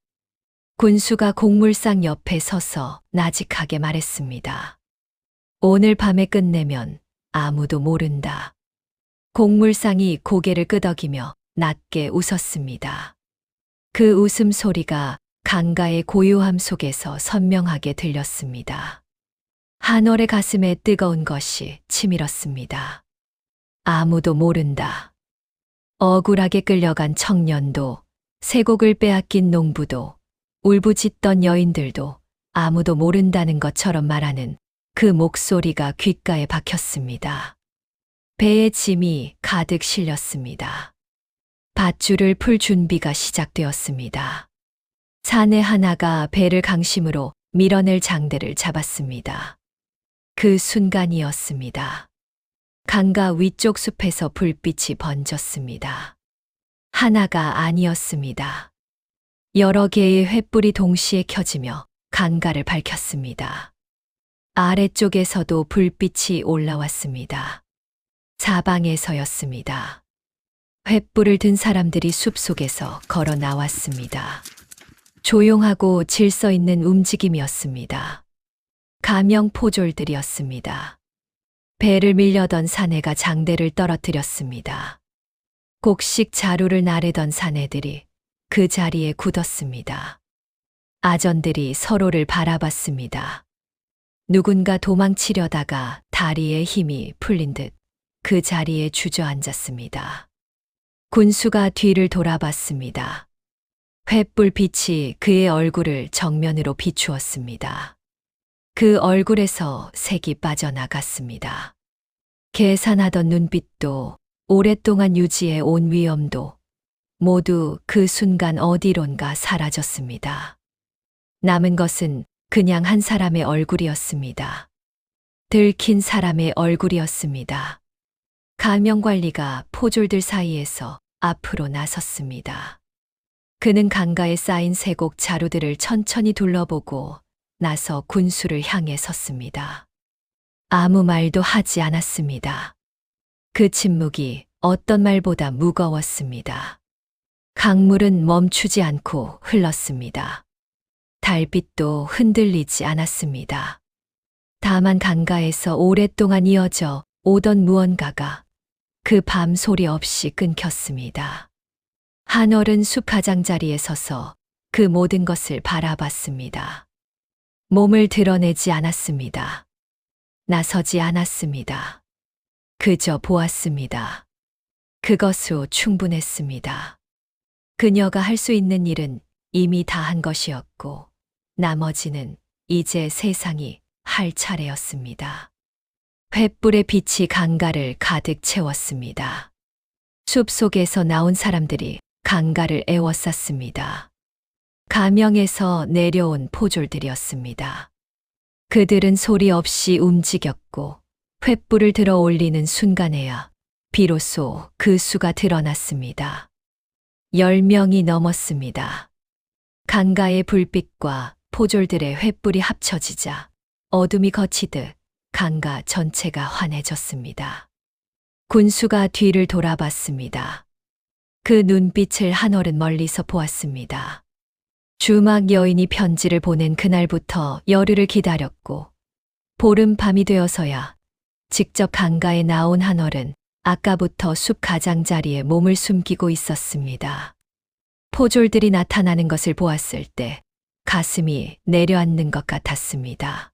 군수가 곡물상 옆에 서서 나직하게 말했습니다. 오늘 밤에 끝내면 아무도 모른다. 곡물상이 고개를 끄덕이며 낮게 웃었습니다. 그 웃음소리가 강가의 고요함 속에서 선명하게 들렸습니다. 한월의 가슴에 뜨거운 것이 치밀었습니다. 아무도 모른다. 억울하게 끌려간 청년도, 쇠곡을 빼앗긴 농부도, 울부짖던 여인들도 아무도 모른다는 것처럼 말하는 그 목소리가 귓가에 박혔습니다. 배에 짐이 가득 실렸습니다. 밧줄을 풀 준비가 시작되었습니다. 사내 하나가 배를 강심으로 밀어낼 장대를 잡았습니다. 그 순간이었습니다. 강가 위쪽 숲에서 불빛이 번졌습니다. 하나가 아니었습니다. 여러 개의 횃불이 동시에 켜지며 강가를 밝혔습니다. 아래쪽에서도 불빛이 올라왔습니다. 사방에서였습니다. 횃불을 든 사람들이 숲속에서 걸어 나왔습니다. 조용하고 질서 있는 움직임이었습니다. 가명 포졸들이었습니다. 배를 밀려던 사내가 장대를 떨어뜨렸습니다. 곡식 자루를 나르던 사내들이 그 자리에 굳었습니다. 아전들이 서로를 바라봤습니다. 누군가 도망치려다가 다리에 힘이 풀린 듯 그 자리에 주저앉았습니다. 군수가 뒤를 돌아봤습니다. 횃불빛이 그의 얼굴을 정면으로 비추었습니다. 그 얼굴에서 색이 빠져나갔습니다. 계산하던 눈빛도 오랫동안 유지해 온 위엄도 모두 그 순간 어디론가 사라졌습니다. 남은 것은 그냥 한 사람의 얼굴이었습니다. 들킨 사람의 얼굴이었습니다. 가명관리가 포졸들 사이에서 앞으로 나섰습니다. 그는 강가에 쌓인 쇠곡 자루들을 천천히 둘러보고 나서 군수를 향해 섰습니다. 아무 말도 하지 않았습니다. 그 침묵이 어떤 말보다 무거웠습니다. 강물은 멈추지 않고 흘렀습니다. 달빛도 흔들리지 않았습니다. 다만 강가에서 오랫동안 이어져 오던 무언가가 그 밤 소리 없이 끊겼습니다. 한얼은 숲 가장자리에 서서 그 모든 것을 바라봤습니다. 몸을 드러내지 않았습니다. 나서지 않았습니다. 그저 보았습니다. 그것으로 충분했습니다. 그녀가 할 수 있는 일은 이미 다 한 것이었고, 나머지는 이제 세상이 할 차례였습니다. 횃불의 빛이 강가를 가득 채웠습니다. 숲속에서 나온 사람들이 강가를 에워쌌습니다. 가명에서 내려온 포졸들이었습니다. 그들은 소리 없이 움직였고 횃불을 들어 올리는 순간에야 비로소 그 수가 드러났습니다. 10명이 넘었습니다. 강가의 불빛과 포졸들의 횃불이 합쳐지자 어둠이 걷히듯 강가 전체가 환해졌습니다. 군수가 뒤를 돌아봤습니다. 그 눈빛을 한얼은 멀리서 보았습니다. 주막 여인이 편지를 보낸 그날부터 열흘을 기다렸고 보름 밤이 되어서야 직접 강가에 나온 한얼은 아까부터 숲 가장자리에 몸을 숨기고 있었습니다. 포졸들이 나타나는 것을 보았을 때 가슴이 내려앉는 것 같았습니다.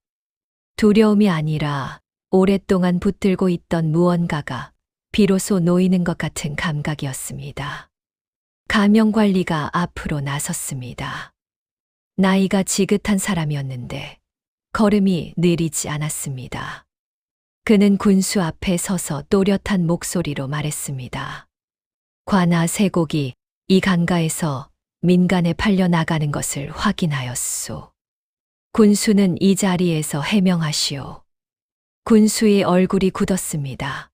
두려움이 아니라 오랫동안 붙들고 있던 무언가가 비로소 놓이는 것 같은 감각이었습니다. 가명관리가 앞으로 나섰습니다. 나이가 지긋한 사람이었는데 걸음이 느리지 않았습니다. 그는 군수 앞에 서서 또렷한 목소리로 말했습니다. 관아 쇠곡이 이 강가에서 민간에 팔려 나가는 것을 확인하였소. 군수는 이 자리에서 해명하시오. 군수의 얼굴이 굳었습니다.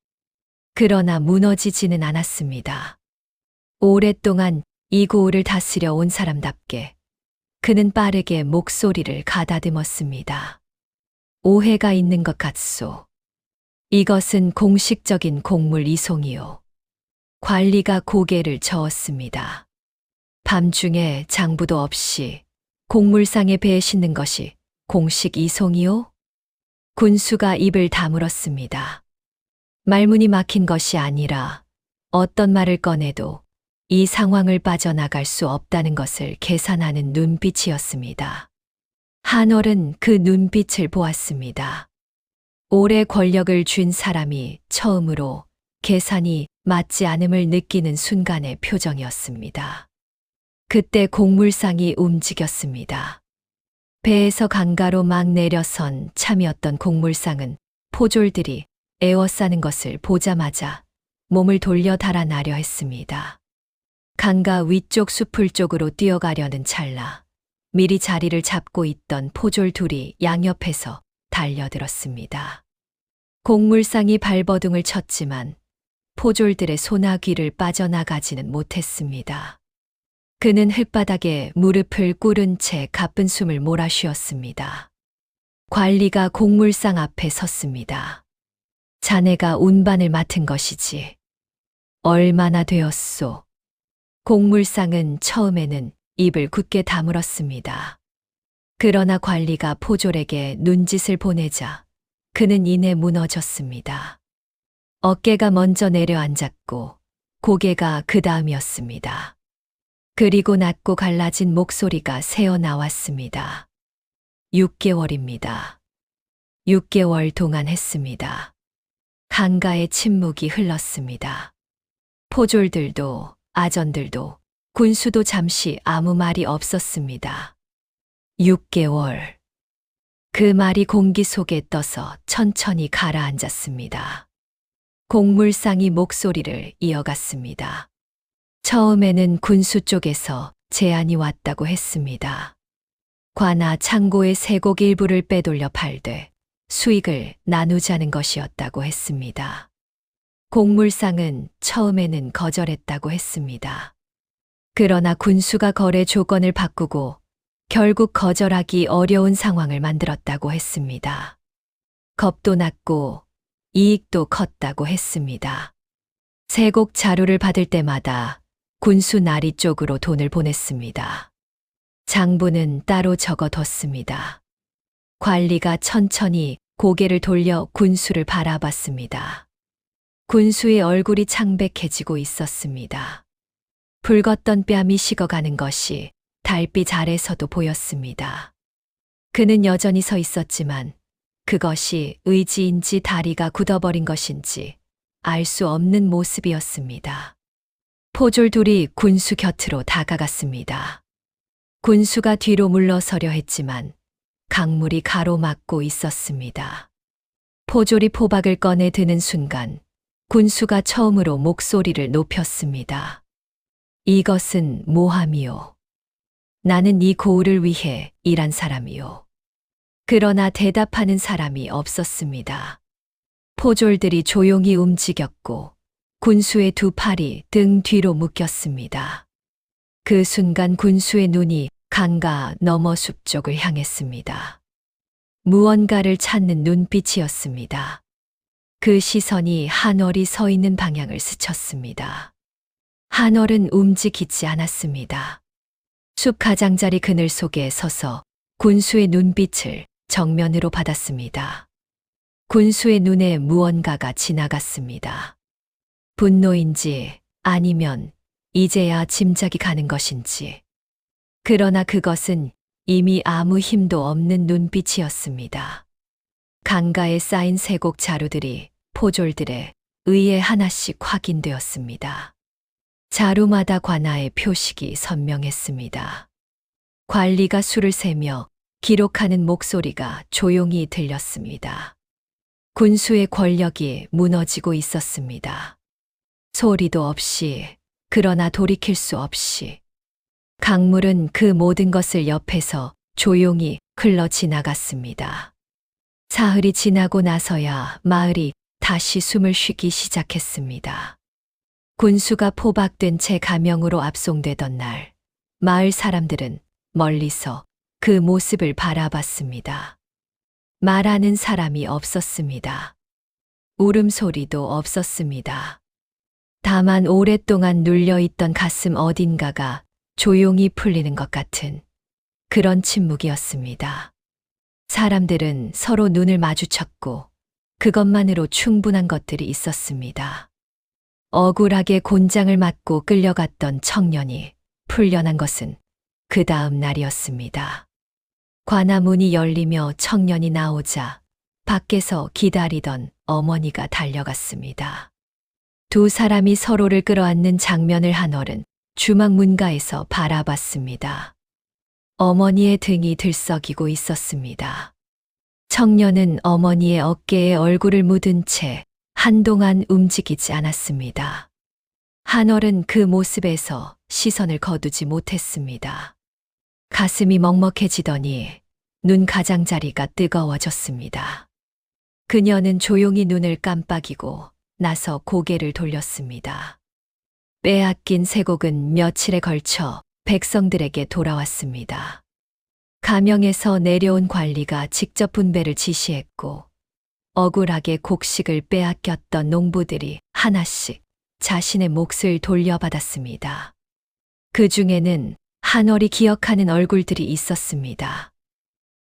그러나 무너지지는 않았습니다. 오랫동안 이 고을을 다스려 온 사람답게 그는 빠르게 목소리를 가다듬었습니다. 오해가 있는 것 같소. 이것은 공식적인 곡물 이송이요. 관리가 고개를 저었습니다. 밤중에 장부도 없이 곡물상에 배에 싣는 것이 공식 이송이요? 군수가 입을 다물었습니다. 말문이 막힌 것이 아니라 어떤 말을 꺼내도 이 상황을 빠져나갈 수 없다는 것을 계산하는 눈빛이었습니다. 한얼은 그 눈빛을 보았습니다. 오래 권력을 쥔 사람이 처음으로 계산이 맞지 않음을 느끼는 순간의 표정이었습니다. 그때 곡물상이 움직였습니다. 배에서 강가로 막 내려선 참이었던 곡물상은 포졸들이 에워싸는 것을 보자마자 몸을 돌려 달아나려 했습니다. 강가 위쪽 숲을 쪽으로 뛰어가려는 찰나 미리 자리를 잡고 있던 포졸 둘이 양옆에서 달려들었습니다. 곡물상이 발버둥을 쳤지만 포졸들의 소나귀를 빠져나가지는 못했습니다. 그는 흙바닥에 무릎을 꿇은 채 가쁜 숨을 몰아쉬었습니다. 관리가 곡물상 앞에 섰습니다. 자네가 운반을 맡은 것이지. 얼마나 되었소? 곡물상은 처음에는 입을 굳게 다물었습니다. 그러나 관리가 포졸에게 눈짓을 보내자 그는 이내 무너졌습니다. 어깨가 먼저 내려앉았고 고개가 그 다음이었습니다. 그리고 낮고 갈라진 목소리가 새어 나왔습니다. 6개월입니다. 6개월 동안 했습니다. 강가의 침묵이 흘렀습니다. 포졸들도 아전들도 군수도 잠시 아무 말이 없었습니다. 6개월. 그 말이 공기 속에 떠서 천천히 가라앉았습니다. 곡물상이 목소리를 이어갔습니다. 처음에는 군수 쪽에서 제안이 왔다고 했습니다. 관아 창고의 세곡 일부를 빼돌려 팔되 수익을 나누자는 것이었다고 했습니다. 곡물상은 처음에는 거절했다고 했습니다. 그러나 군수가 거래 조건을 바꾸고 결국 거절하기 어려운 상황을 만들었다고 했습니다. 겁도 났고 이익도 컸다고 했습니다. 세곡 자루를 받을 때마다 군수 나리 쪽으로 돈을 보냈습니다. 장부는 따로 적어뒀습니다. 관리가 천천히 고개를 돌려 군수를 바라봤습니다. 군수의 얼굴이 창백해지고 있었습니다. 붉었던 뺨이 식어가는 것이 달빛 아래서도 보였습니다. 그는 여전히 서 있었지만 그것이 의지인지 다리가 굳어버린 것인지 알 수 없는 모습이었습니다. 포졸 둘이 군수 곁으로 다가갔습니다. 군수가 뒤로 물러서려 했지만 강물이 가로막고 있었습니다. 포졸이 포박을 꺼내 드는 순간 군수가 처음으로 목소리를 높였습니다. 이것은 모함이요. 나는 이 고을을 위해 일한 사람이요. 그러나 대답하는 사람이 없었습니다. 포졸들이 조용히 움직였고 군수의 두 팔이 등 뒤로 묶였습니다. 그 순간 군수의 눈이 강가 너머 숲 쪽을 향했습니다. 무언가를 찾는 눈빛이었습니다. 그 시선이 한월이 서 있는 방향을 스쳤습니다. 한월은 움직이지 않았습니다. 숲 가장자리 그늘 속에 서서 군수의 눈빛을 정면으로 받았습니다. 군수의 눈에 무언가가 지나갔습니다. 분노인지 아니면 이제야 짐작이 가는 것인지. 그러나 그것은 이미 아무 힘도 없는 눈빛이었습니다. 강가에 쌓인 세곡 자루들이 포졸들의 의에 하나씩 확인되었습니다. 자루마다 관아의 표식이 선명했습니다. 관리가 수를 세며 기록하는 목소리가 조용히 들렸습니다. 군수의 권력이 무너지고 있었습니다. 소리도 없이, 그러나 돌이킬 수 없이. 강물은 그 모든 것을 옆에서 조용히 흘러 지나갔습니다. 사흘이 지나고 나서야 마을이 다시 숨을 쉬기 시작했습니다. 군수가 포박된 채 가명으로 압송되던 날, 마을 사람들은 멀리서 그 모습을 바라봤습니다. 말하는 사람이 없었습니다. 울음소리도 없었습니다. 다만 오랫동안 눌려있던 가슴 어딘가가 조용히 풀리는 것 같은 그런 침묵이었습니다. 사람들은 서로 눈을 마주쳤고 그것만으로 충분한 것들이 있었습니다. 억울하게 곤장을 맞고 끌려갔던 청년이 풀려난 것은 그 다음 날이었습니다. 관아문이 열리며 청년이 나오자 밖에서 기다리던 어머니가 달려갔습니다. 두 사람이 서로를 끌어안는 장면을 한월은 주막 문가에서 바라봤습니다. 어머니의 등이 들썩이고 있었습니다. 청년은 어머니의 어깨에 얼굴을 묻은 채 한동안 움직이지 않았습니다. 한월은 그 모습에서 시선을 거두지 못했습니다. 가슴이 먹먹해지더니 눈 가장자리가 뜨거워졌습니다. 그녀는 조용히 눈을 깜빡이고 나서 고개를 돌렸습니다. 빼앗긴 세곡은 며칠에 걸쳐 백성들에게 돌아왔습니다. 가명에서 내려온 관리가 직접 분배를 지시했고 억울하게 곡식을 빼앗겼던 농부들이 하나씩 자신의 몫을 돌려받았습니다. 그 중에는 한월이 기억하는 얼굴들이 있었습니다.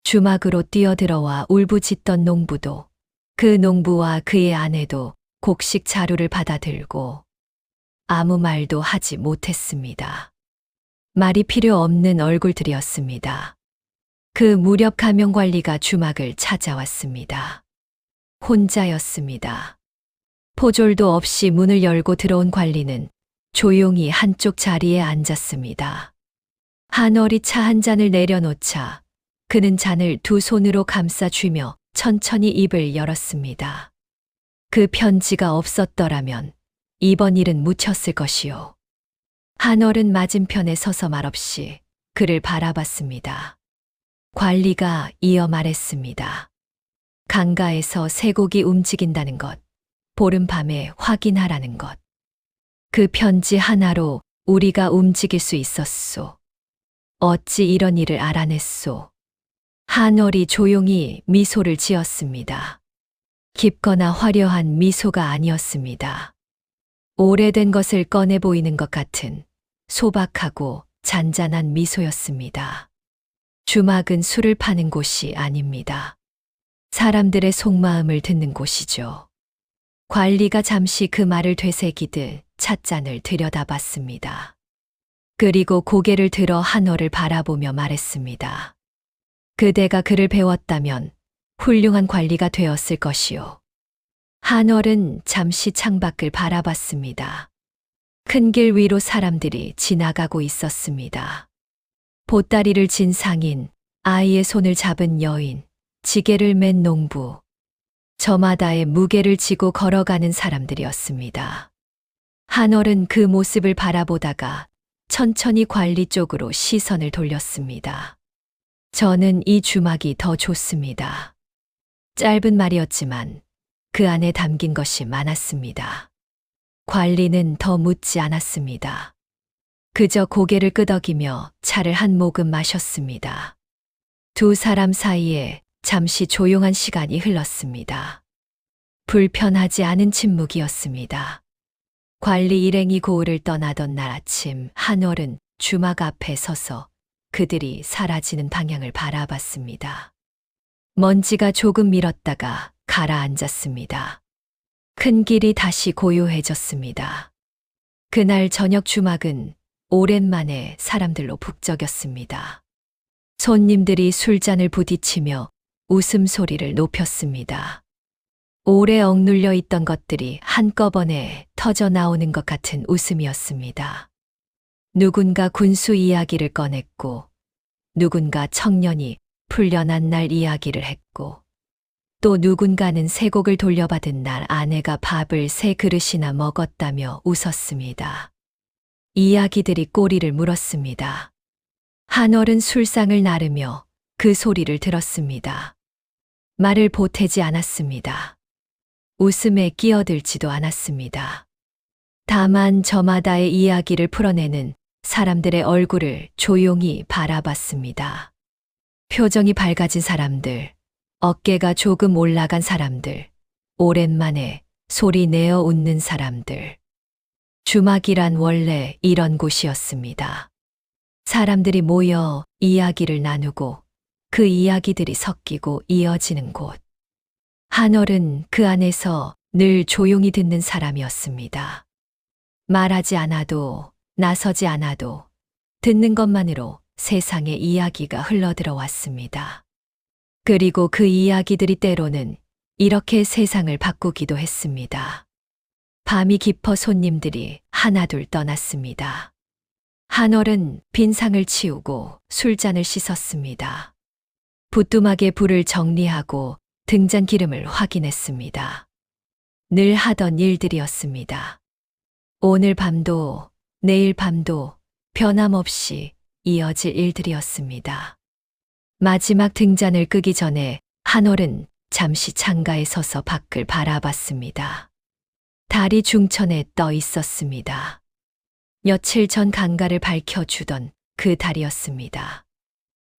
주막으로 뛰어들어와 울부짖던 농부도 그 농부와 그의 아내도 곡식 자루를 받아들고 아무 말도 하지 못했습니다. 말이 필요 없는 얼굴들이었습니다. 그 무렵 가명관리가 주막을 찾아왔습니다. 혼자였습니다. 포졸도 없이 문을 열고 들어온 관리는 조용히 한쪽 자리에 앉았습니다. 한월이 차 한 잔을 내려놓자 그는 잔을 두 손으로 감싸 쥐며 천천히 입을 열었습니다. 그 편지가 없었더라면 이번 일은 묻혔을 것이요. 한월은 맞은편에 서서 말없이 그를 바라봤습니다. 관리가 이어 말했습니다. 강가에서 쇠고기 움직인다는 것, 보름밤에 확인하라는 것. 그 편지 하나로 우리가 움직일 수 있었소. 어찌 이런 일을 알아냈소. 한월이 조용히 미소를 지었습니다. 깊거나 화려한 미소가 아니었습니다. 오래된 것을 꺼내 보이는 것 같은 소박하고 잔잔한 미소였습니다. 주막은 술을 파는 곳이 아닙니다. 사람들의 속마음을 듣는 곳이죠. 관리가 잠시 그 말을 되새기듯 찻잔을 들여다봤습니다. 그리고 고개를 들어 한월을 바라보며 말했습니다. 그대가 그를 배웠다면 훌륭한 관리가 되었을 것이요. 한월은 잠시 창밖을 바라봤습니다. 큰 길 위로 사람들이 지나가고 있었습니다. 보따리를 진 상인, 아이의 손을 잡은 여인, 지게를 맨 농부, 저마다의 무게를 지고 걸어가는 사람들이었습니다. 한월은 그 모습을 바라보다가 천천히 관리 쪽으로 시선을 돌렸습니다. 저는 이 주막이 더 좋습니다. 짧은 말이었지만 그 안에 담긴 것이 많았습니다. 관리는 더 묻지 않았습니다. 그저 고개를 끄덕이며 차를 한 모금 마셨습니다. 두 사람 사이에 잠시 조용한 시간이 흘렀습니다. 불편하지 않은 침묵이었습니다. 관리 일행이 고을을 떠나던 날 아침 한월은 주막 앞에 서서 그들이 사라지는 방향을 바라봤습니다. 먼지가 조금 밀었다가 가라앉았습니다. 큰 길이 다시 고요해졌습니다. 그날 저녁 주막은 오랜만에 사람들로 북적였습니다. 손님들이 술잔을 부딪히며 웃음소리를 높였습니다. 오래 억눌려 있던 것들이 한꺼번에 터져 나오는 것 같은 웃음이었습니다. 누군가 군수 이야기를 꺼냈고, 누군가 청년이 풀려난 날 이야기를 했고, 또 누군가는 세 곡을 돌려받은 날 아내가 밥을 세 그릇이나 먹었다며 웃었습니다. 이야기들이 꼬리를 물었습니다. 한월은 술상을 나르며 그 소리를 들었습니다. 말을 보태지 않았습니다. 웃음에 끼어들지도 않았습니다. 다만 저마다의 이야기를 풀어내는 사람들의 얼굴을 조용히 바라봤습니다. 표정이 밝아진 사람들, 어깨가 조금 올라간 사람들, 오랜만에 소리 내어 웃는 사람들. 주막이란 원래 이런 곳이었습니다. 사람들이 모여 이야기를 나누고 그 이야기들이 섞이고 이어지는 곳. 한월은 그 안에서 늘 조용히 듣는 사람이었습니다. 말하지 않아도, 나서지 않아도 듣는 것만으로 세상의 이야기가 흘러들어왔습니다. 그리고 그 이야기들이 때로는 이렇게 세상을 바꾸기도 했습니다. 밤이 깊어 손님들이 하나둘 떠났습니다. 한월은 빈 상을 치우고 술잔을 씻었습니다. 부뚜막에 불을 정리하고 등잔 기름을 확인했습니다. 늘 하던 일들이었습니다. 오늘 밤도 내일 밤도 변함없이 이어질 일들이었습니다. 마지막 등잔을 끄기 전에 한월은 잠시 창가에 서서 밖을 바라봤습니다. 달이 중천에 떠 있었습니다. 며칠 전 강가를 밝혀주던 그 달이었습니다.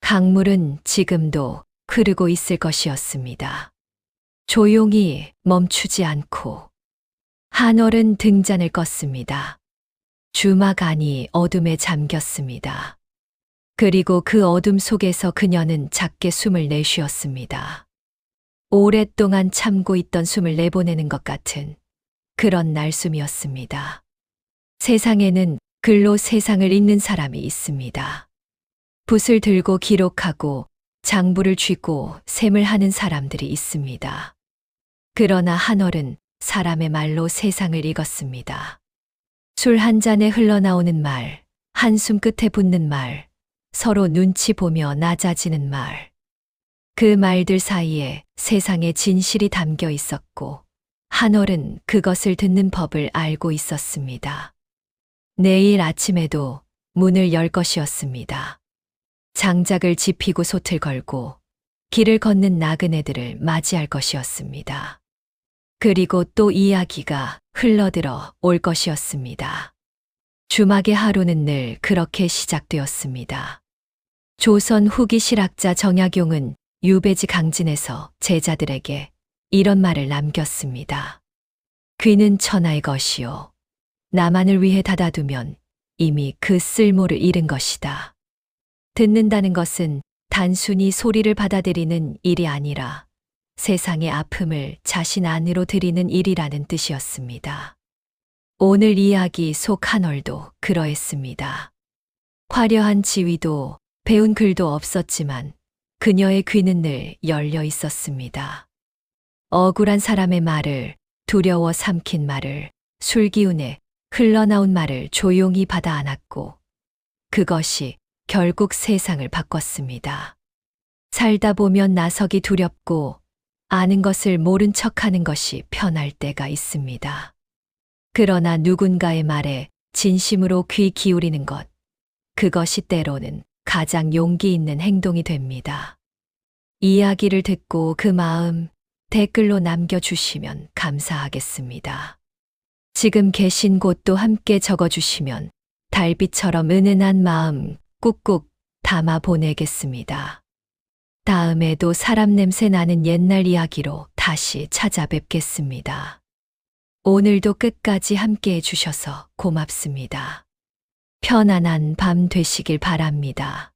강물은 지금도 흐르고 있을 것이었습니다. 조용히 멈추지 않고. 한월은 등잔을 껐습니다. 주막 안이 어둠에 잠겼습니다. 그리고 그 어둠 속에서 그녀는 작게 숨을 내쉬었습니다. 오랫동안 참고 있던 숨을 내보내는 것 같은 그런 날숨이었습니다. 세상에는 글로 세상을 읽는 사람이 있습니다. 붓을 들고 기록하고 장부를 쥐고 셈을 하는 사람들이 있습니다. 그러나 한월은 사람의 말로 세상을 읽었습니다. 술 한 잔에 흘러나오는 말, 한숨 끝에 붙는 말, 서로 눈치 보며 낮아지는 말. 그 말들 사이에 세상의 진실이 담겨 있었고, 한월은 그것을 듣는 법을 알고 있었습니다. 내일 아침에도 문을 열 것이었습니다. 장작을 지피고 솥을 걸고 길을 걷는 나그네들을 맞이할 것이었습니다. 그리고 또 이야기가 흘러들어 올 것이었습니다. 주막의 하루는 늘 그렇게 시작되었습니다. 조선 후기 실학자 정약용은 유배지 강진에서 제자들에게 이런 말을 남겼습니다. 귀는 천하의 것이요. 나만을 위해 닫아두면 이미 그 쓸모를 잃은 것이다. 듣는다는 것은 단순히 소리를 받아들이는 일이 아니라 세상의 아픔을 자신 안으로 들이는 일이라는 뜻이었습니다. 오늘 이야기 속 한월도 그러했습니다. 화려한 지위도 배운 글도 없었지만 그녀의 귀는 늘 열려 있었습니다. 억울한 사람의 말을, 두려워 삼킨 말을, 술기운에 흘러나온 말을 조용히 받아 안았고 그것이 결국 세상을 바꿨습니다. 살다 보면 나서기 두렵고 아는 것을 모른 척하는 것이 편할 때가 있습니다. 그러나 누군가의 말에 진심으로 귀 기울이는 것, 그것이 때로는 가장 용기 있는 행동이 됩니다. 이야기를 듣고 그 마음 댓글로 남겨주시면 감사하겠습니다. 지금 계신 곳도 함께 적어주시면 달빛처럼 은은한 마음 꾹꾹 담아 보내겠습니다. 다음에도 사람 냄새 나는 옛날 이야기로 다시 찾아뵙겠습니다. 오늘도 끝까지 함께 해주셔서 고맙습니다. 편안한 밤 되시길 바랍니다.